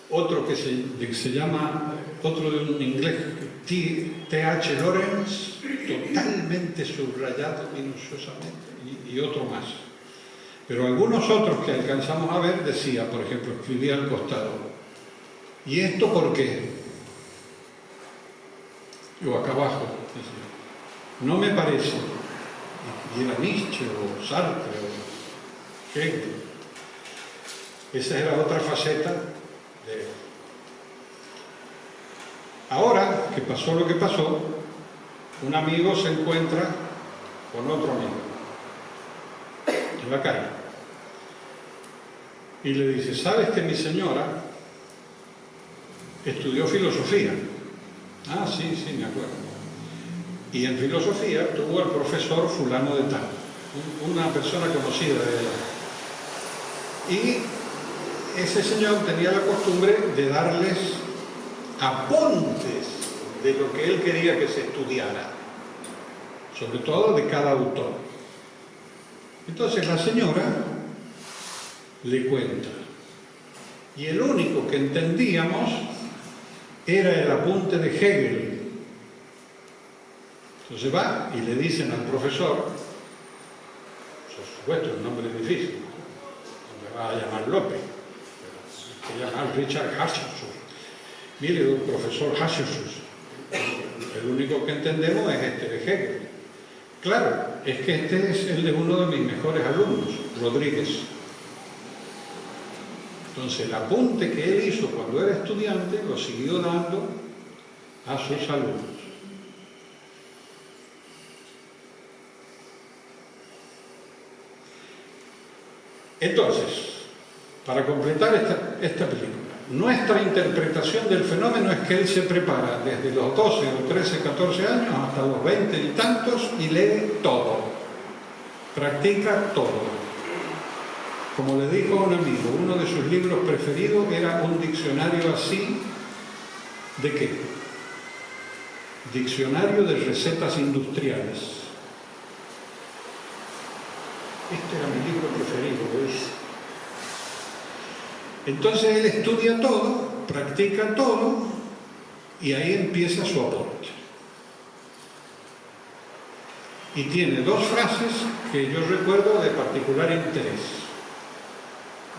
Otro que se llama, otro de un inglés, T.H. Lawrence, totalmente subrayado minuciosamente, y otro más. Pero algunos otros que alcanzamos a ver decía, por ejemplo, escribía al costado, ¿y esto por qué? O acá abajo, decía, no me parece. Y era Nietzsche o Sartre o Hegel. Esa era otra faceta de... Ahora que pasó lo que pasó, un amigo se encuentra con otro amigo en la calle y le dice, ¿sabes que mi señora estudió filosofía? Ah, sí, me acuerdo. Y en filosofía tuvo al profesor fulano de tal, una persona conocida de ella. Y ese señor tenía la costumbre de darles apuntes de lo que él quería que se estudiara, sobre todo de cada autor. Entonces la señora le cuenta, y el único que entendíamos era el apunte de Hegel. Entonces va y le dicen al profesor, por supuesto, el nombre es difícil, no le va a llamar López, se llama Richard Hashirsus. Mire, profesor Hashirsus, el único que entendemos es este de Hegel. Claro, es que este es el de uno de mis mejores alumnos, Rodríguez. Entonces el apunte que él hizo cuando era estudiante lo siguió dando a sus alumnos. Entonces, para completar esta película, nuestra interpretación del fenómeno es que él se prepara desde los 12 o 13, 14 años hasta los 20 y tantos y lee todo, practica todo. Como le dijo a un amigo, uno de sus libros preferidos era un diccionario así, ¿de qué? Diccionario de recetas industriales. Este era mi libro preferido, ¿veis? Entonces él estudia todo, practica todo y ahí empieza su aporte. Y tiene dos frases que yo recuerdo de particular interés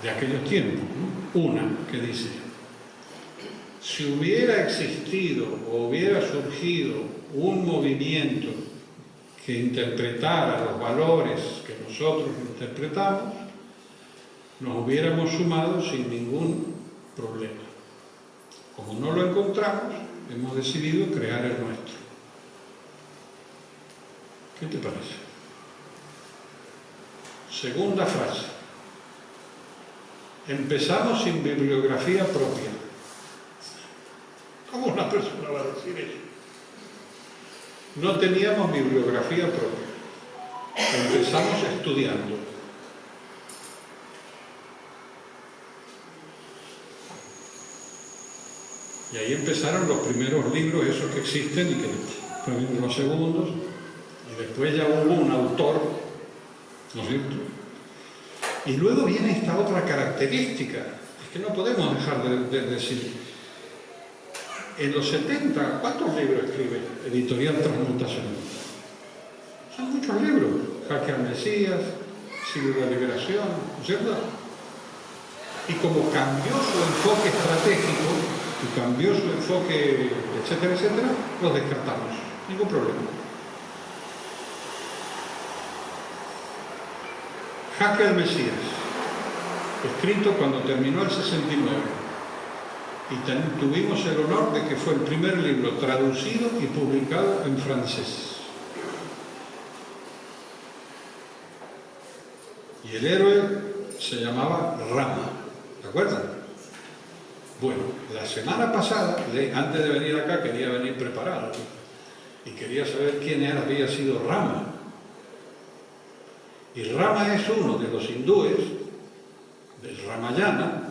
de aquellos tiempos, ¿no? Una que dice: si hubiera existido o hubiera surgido un movimiento que interpretara los valores que nosotros interpretamos, nos hubiéramos sumado sin ningún problema. Como no lo encontramos, hemos decidido crear el nuestro. ¿Qué te parece? Segunda frase. Empezamos sin bibliografía propia. ¿Cómo una persona va a decir eso? No teníamos bibliografía propia. Empezamos estudiando. Y ahí empezaron los primeros libros, esos que existen y que fueron los segundos. Y después ya hubo un autor, ¿no es cierto? Y luego viene esta otra característica, es que no podemos dejar de decir. En los 70, ¿cuántos libros escribe Editorial Transmutación? Son muchos libros. Jaque al Mesías, Siglo de la Liberación, ¿no es cierto? Y como cambió su enfoque estratégico, y cambió su enfoque, etcétera, etcétera, los descartamos. Ningún problema. Jaque al Mesías, escrito cuando terminó el 69. Y tuvimos el honor de que fue el primer libro traducido y publicado en francés. Y el héroe se llamaba Rama, ¿de acuerdo? Bueno, la semana pasada, antes de venir acá, quería venir preparado y quería saber quién había sido Rama. Y Rama es uno de los hindúes, del Ramayana,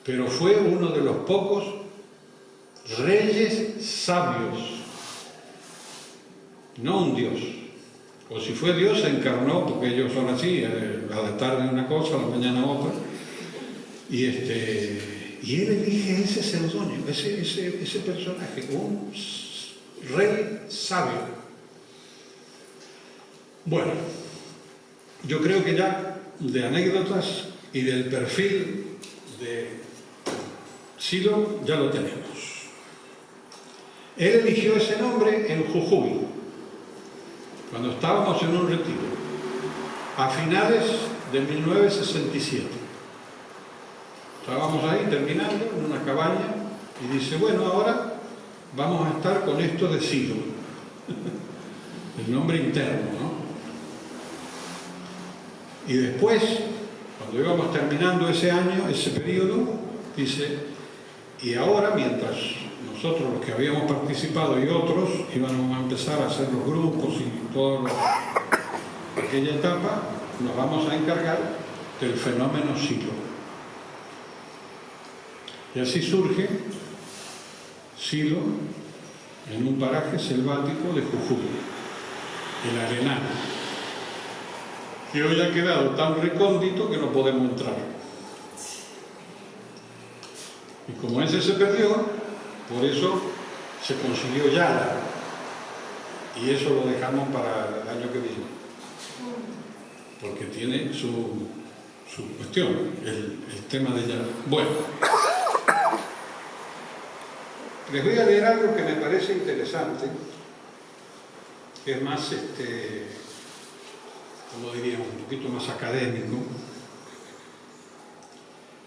pero fue uno de los pocos reyes sabios, no un dios. O si fue Dios, se encarnó, porque ellos son así, a la tarde una cosa, a la mañana otra. Y él elige ese seudónimo, ese personaje, un rey sabio. Bueno, yo creo que ya de anécdotas y del perfil de Silo ya lo tenemos. Él eligió ese nombre en Jujuy, cuando estábamos en un retiro, a finales de 1967. Estábamos ahí terminando en una cabaña y dice: bueno, ahora vamos a estar con esto de Silo, el nombre interno, ¿no? Y después, cuando íbamos terminando ese año, ese periodo, dice: y ahora, mientras nosotros, los que habíamos participado y otros, íbamos a empezar a hacer los grupos y toda aquella etapa, nos vamos a encargar del fenómeno Silo. Y así surge Silo en un paraje selvático de Jujuy, el Arenal, que hoy ha quedado tan recóndito que no podemos entrar. Y como ese se perdió, por eso se consiguió Yala. Y eso lo dejamos para el año que viene. Porque tiene su cuestión, el tema de Yala. Bueno, les voy a leer algo que me parece interesante, que es más, como diríamos, un poquito más académico,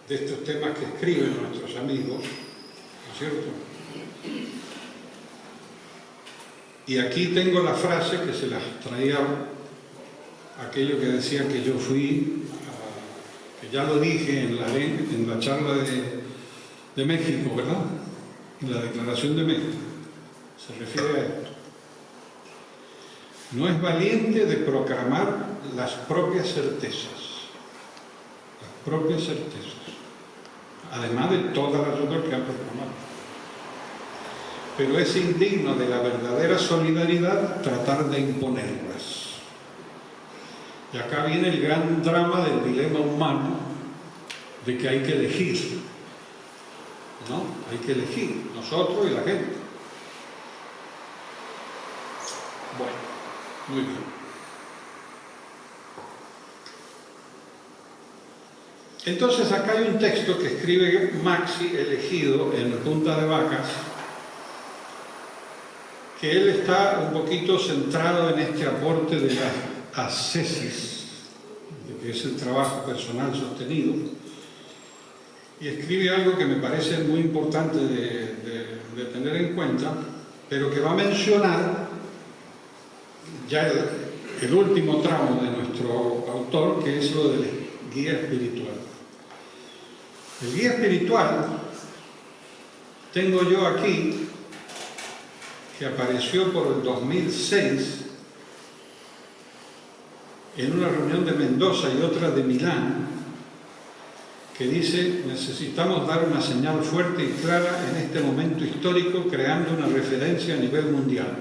de estos temas que escriben nuestros amigos, ¿no es cierto? Y aquí tengo la frase que se las traía aquello que decía que yo fui, que ya lo dije en la charla de México, ¿verdad? En la Declaración de México. Se refiere a esto. No es valiente de proclamar las propias certezas. Las propias certezas. Además de todas las otras que han proclamado. Pero es indigno de la verdadera solidaridad tratar de imponerlas. Y acá viene el gran drama del dilema humano de que hay que elegir, ¿no? Hay que elegir, nosotros y la gente. Bueno, muy bien. Entonces acá hay un texto que escribe Maxi, elegido en Punta de Vacas, que él está un poquito centrado en este aporte de las ascesis, que es el trabajo personal sostenido, y escribe algo que me parece muy importante de tener en cuenta, pero que va a mencionar ya el último tramo de nuestro autor, que es lo del guía espiritual. El guía espiritual tengo yo aquí, que apareció por el 2006 en una reunión de Mendoza y otra de Milán, que dice: necesitamos dar una señal fuerte y clara en este momento histórico, creando una referencia a nivel mundial.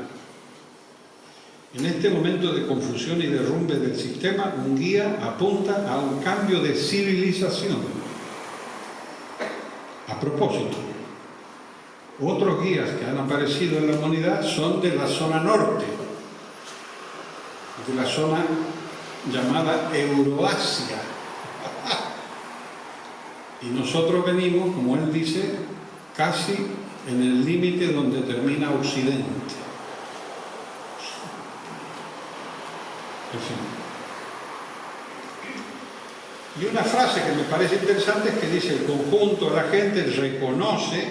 En este momento de confusión y derrumbe del sistema, un guía apunta a un cambio de civilización. A propósito, otros guías que han aparecido en la humanidad son de la zona norte, de la zona llamada Euroasia. Y nosotros venimos, como él dice, casi en el límite donde termina Occidente. En fin. Y una frase que me parece interesante es que dice: el conjunto de la gente reconoce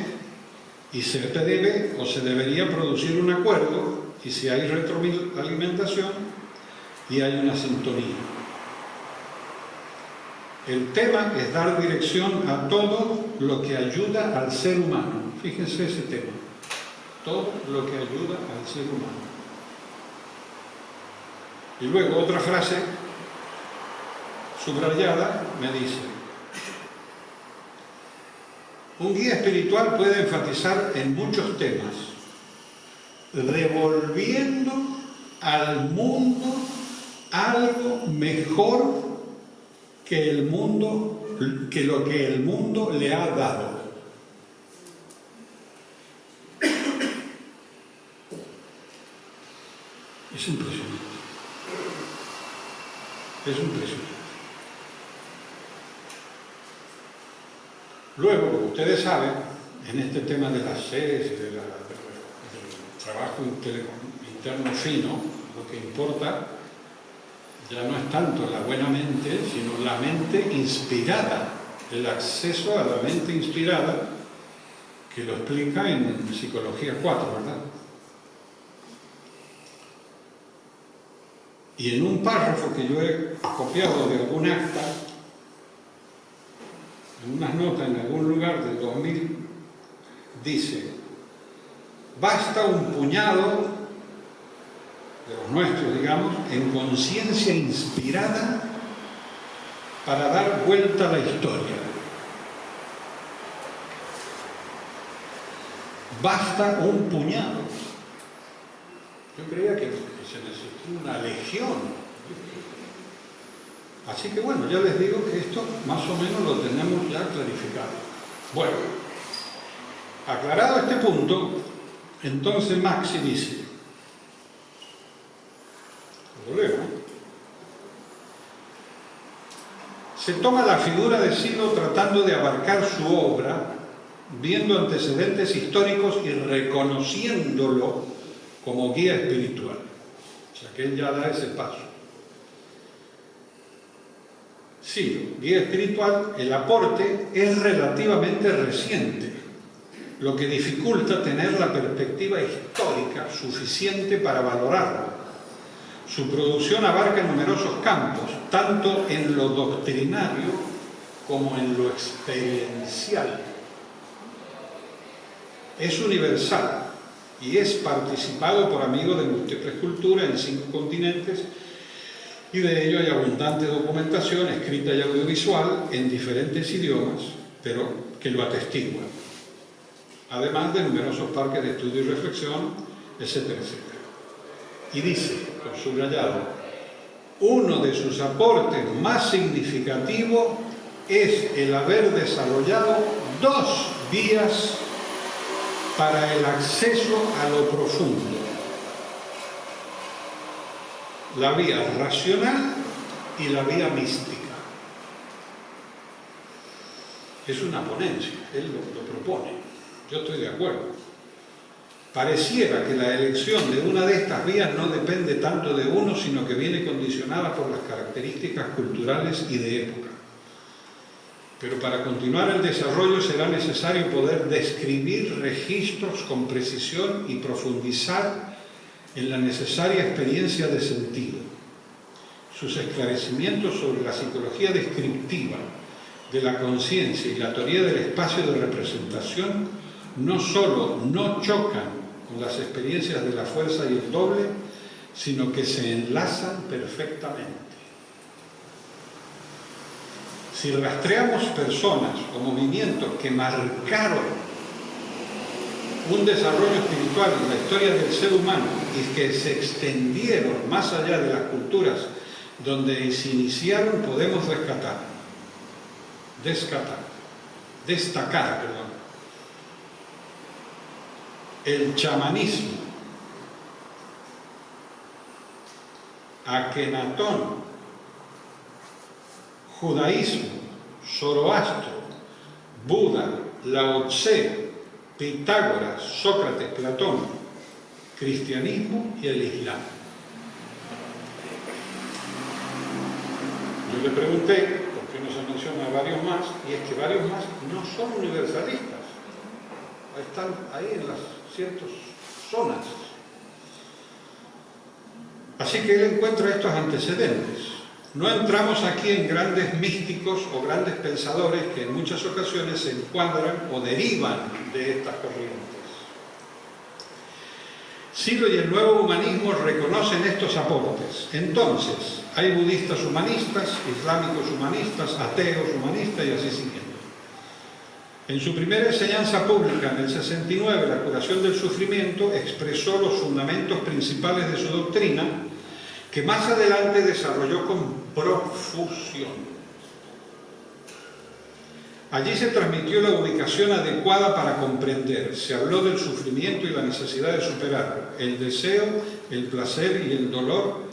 y se debe o se debería producir un acuerdo, y si hay retroalimentación y hay una sintonía. El tema es dar dirección a todo lo que ayuda al ser humano. Fíjense ese tema. Todo lo que ayuda al ser humano. Y luego otra frase subrayada me dice: un guía espiritual puede enfatizar en muchos temas, devolviendo al mundo algo mejor que lo que el mundo le ha dado. Es impresionante. Es impresionante. Luego, como ustedes saben, en este tema de las sedes y del trabajo interno fino, lo que importa ya no es tanto la buena mente, sino la mente inspirada, el acceso a la mente inspirada, que lo explica en Psicología 4, ¿verdad? Y en un párrafo que yo he copiado de algún acta, en unas notas en algún lugar del 2000, dice: basta un puñado de los nuestros, digamos, en conciencia inspirada para dar vuelta a la historia. Basta un puñado. Yo creía que se necesitaba una legión. Así que bueno, ya les digo que esto más o menos lo tenemos ya clarificado. Bueno, aclarado este punto, entonces Maxi dice, lo leo, ¿no? Se toma la figura de Silo tratando de abarcar su obra, viendo antecedentes históricos y reconociéndolo como guía espiritual. O sea que él ya da ese paso. Sí, guía espiritual, el aporte es relativamente reciente, lo que dificulta tener la perspectiva histórica suficiente para valorarlo. Su producción abarca numerosos campos, tanto en lo doctrinario como en lo experiencial. Es universal y es participado por amigos de múltiples culturas en 5 continentes, y de ello hay abundante documentación escrita y audiovisual en diferentes idiomas, pero que lo atestiguan, además de numerosos parques de estudio y reflexión, etcétera, etcétera. Y dice, con subrayado, uno de sus aportes más significativos es el haber desarrollado dos vías para el acceso a lo profundo. La vía racional y la vía mística. Es una ponencia, él lo propone, yo estoy de acuerdo. Pareciera que la elección de una de estas vías no depende tanto de uno, sino que viene condicionada por las características culturales y de época. Pero para continuar el desarrollo será necesario poder describir registros con precisión y profundizar en la necesaria experiencia de sentido. Sus esclarecimientos sobre la psicología descriptiva de la conciencia y la teoría del espacio de representación no solo no chocan con las experiencias de la fuerza y el doble, sino que se enlazan perfectamente. Si rastreamos personas o movimientos que marcaron un desarrollo espiritual en la historia del ser humano y que se extendieron más allá de las culturas donde se iniciaron, podemos destacar, el chamanismo, Akenatón, judaísmo, Zoroastro, Buda, Lao Tse, Pitágoras, Sócrates, Platón, cristianismo y el Islam. Yo le pregunté, ¿por qué no se menciona a varios más? Y es que varios más no son universalistas. Están ahí en las ciertas zonas. Así que él encuentra estos antecedentes. No entramos aquí en grandes místicos o grandes pensadores que en muchas ocasiones se encuadran o derivan de estas corrientes. Silo y el nuevo humanismo reconocen estos aportes. Entonces, hay budistas humanistas, islámicos humanistas, ateos humanistas y así siguiendo. En su primera enseñanza pública, en el 69, La curación del sufrimiento, expresó los fundamentos principales de su doctrina, que más adelante desarrolló con profusión. Allí se transmitió la ubicación adecuada para comprender. Se habló del sufrimiento y la necesidad de superarlo, el deseo, el placer y el dolor,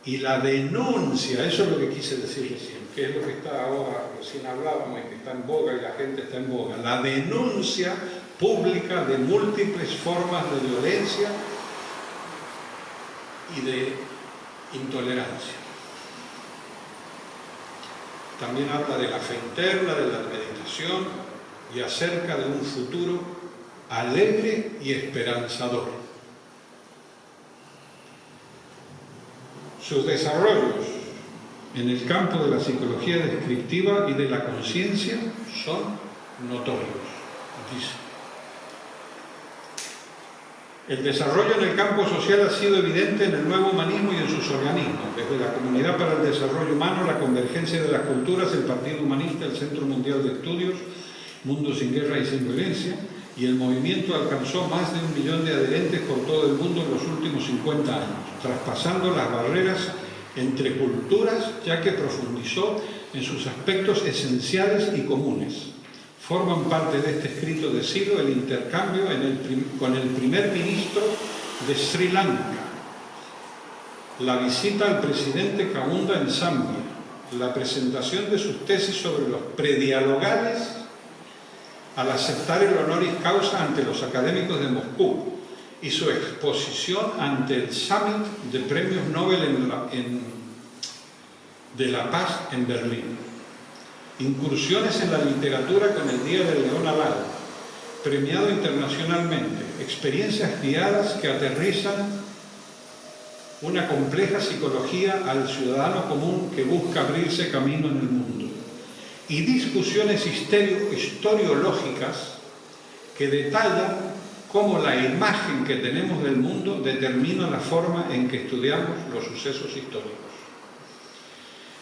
y la denuncia. Eso es lo que quise decir recién, que es lo que está ahora, recién hablábamos, y que está en boga y la gente está en boga. La denuncia pública de múltiples formas de violencia y de intolerancia. También habla de la fe interna, de la meditación y acerca de un futuro alegre y esperanzador. Sus desarrollos en el campo de la psicología descriptiva y de la conciencia son notorios, dice. El desarrollo en el campo social ha sido evidente en el nuevo humanismo y en sus organismos, desde la Comunidad para el Desarrollo Humano, la Convergencia de las Culturas, el Partido Humanista, el Centro Mundial de Estudios, Mundo sin Guerra y sin Violencia, y el movimiento alcanzó más de 1 millón de adherentes por todo el mundo en los últimos 50 años, traspasando las barreras entre culturas, ya que profundizó en sus aspectos esenciales y comunes. Forman parte de este escrito de Silo el intercambio con el primer ministro de Sri Lanka, la visita al presidente Kaunda en Zambia, la presentación de sus tesis sobre los predialogales al aceptar el honoris causa ante los académicos de Moscú y su exposición ante el Summit de Premios Nobel de la Paz en Berlín. Incursiones en la literatura con el Día del León Alado, premiado internacionalmente, experiencias guiadas que aterrizan una compleja psicología al ciudadano común que busca abrirse camino en el mundo, y discusiones historiológicas que detallan cómo la imagen que tenemos del mundo determina la forma en que estudiamos los sucesos históricos.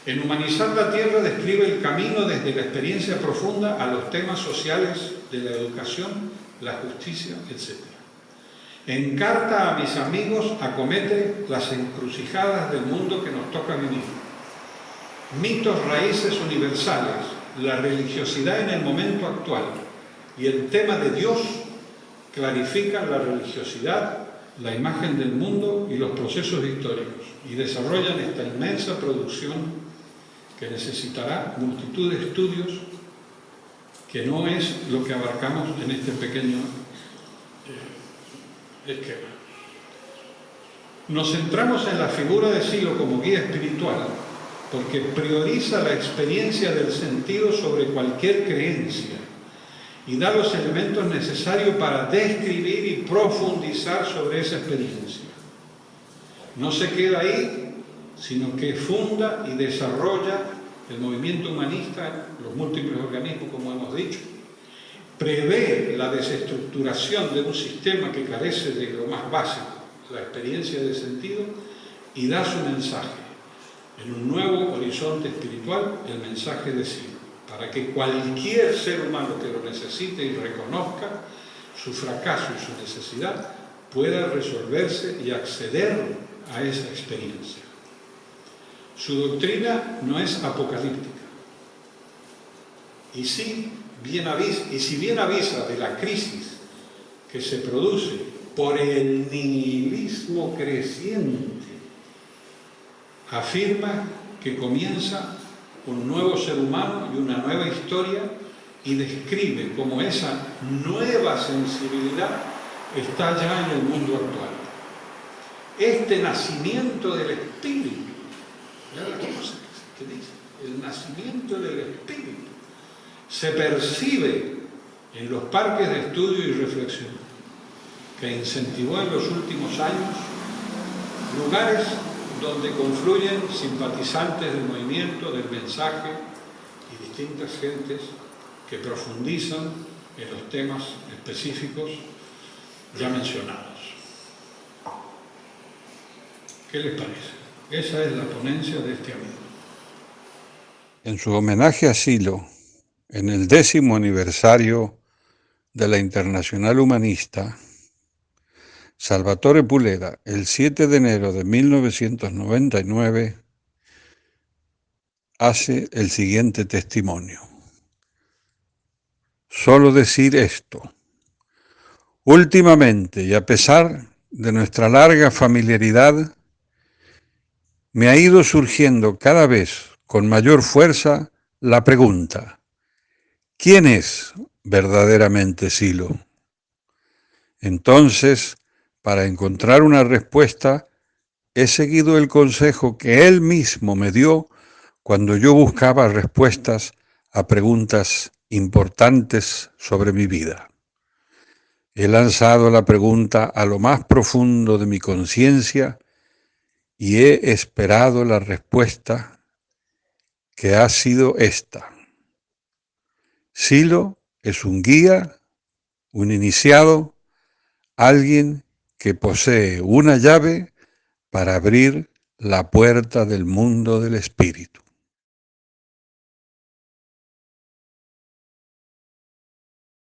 En Humanizar la Tierra describe el camino desde la experiencia profunda a los temas sociales de la educación, la justicia, etc. En Carta a mis amigos acomete las encrucijadas del mundo que nos toca vivir. Mitos raíces universales, la religiosidad en el momento actual y el tema de Dios clarifican la religiosidad, la imagen del mundo y los procesos históricos y desarrollan esta inmensa producción que necesitará multitud de estudios, que no es lo que abarcamos en este pequeño esquema. Nos centramos en la figura de Silo como guía espiritual porque prioriza la experiencia del sentido sobre cualquier creencia y da los elementos necesarios para describir y profundizar sobre esa experiencia. No se queda ahí, sino que funda y desarrolla el movimiento humanista, los múltiples organismos, como hemos dicho, prevé la desestructuración de un sistema que carece de lo más básico, la experiencia de sentido, y da su mensaje. En un nuevo horizonte espiritual, el mensaje de Silo, para que cualquier ser humano que lo necesite y reconozca su fracaso y su necesidad pueda resolverse y acceder a esa experiencia. Su doctrina no es apocalíptica, y si bien avisa de la crisis que se produce por el nihilismo creciente, afirma que comienza un nuevo ser humano y una nueva historia y describe cómo esa nueva sensibilidad está ya en el mundo actual. Este nacimiento del espíritu, ¿ya la cosa que dice? El nacimiento del espíritu se percibe en los parques de estudio y reflexión que incentivó en los últimos años lugares donde confluyen simpatizantes del movimiento, del mensaje y distintas gentes que profundizan en los temas específicos ya mencionados. ¿Qué les parece? Esa es la ponencia de este amigo. En su homenaje a Silo, en el 10º aniversario de la Internacional Humanista, Salvatore Pulera, el 7 de enero de 1999, hace el siguiente testimonio. Solo decir esto. Últimamente, y a pesar de nuestra larga familiaridad, me ha ido surgiendo cada vez con mayor fuerza la pregunta: ¿quién es verdaderamente Silo? Entonces, para encontrar una respuesta, he seguido el consejo que él mismo me dio cuando yo buscaba respuestas a preguntas importantes sobre mi vida. He lanzado la pregunta a lo más profundo de mi conciencia y he esperado la respuesta, que ha sido esta. Silo es un guía, un iniciado, alguien que posee una llave para abrir la puerta del mundo del espíritu.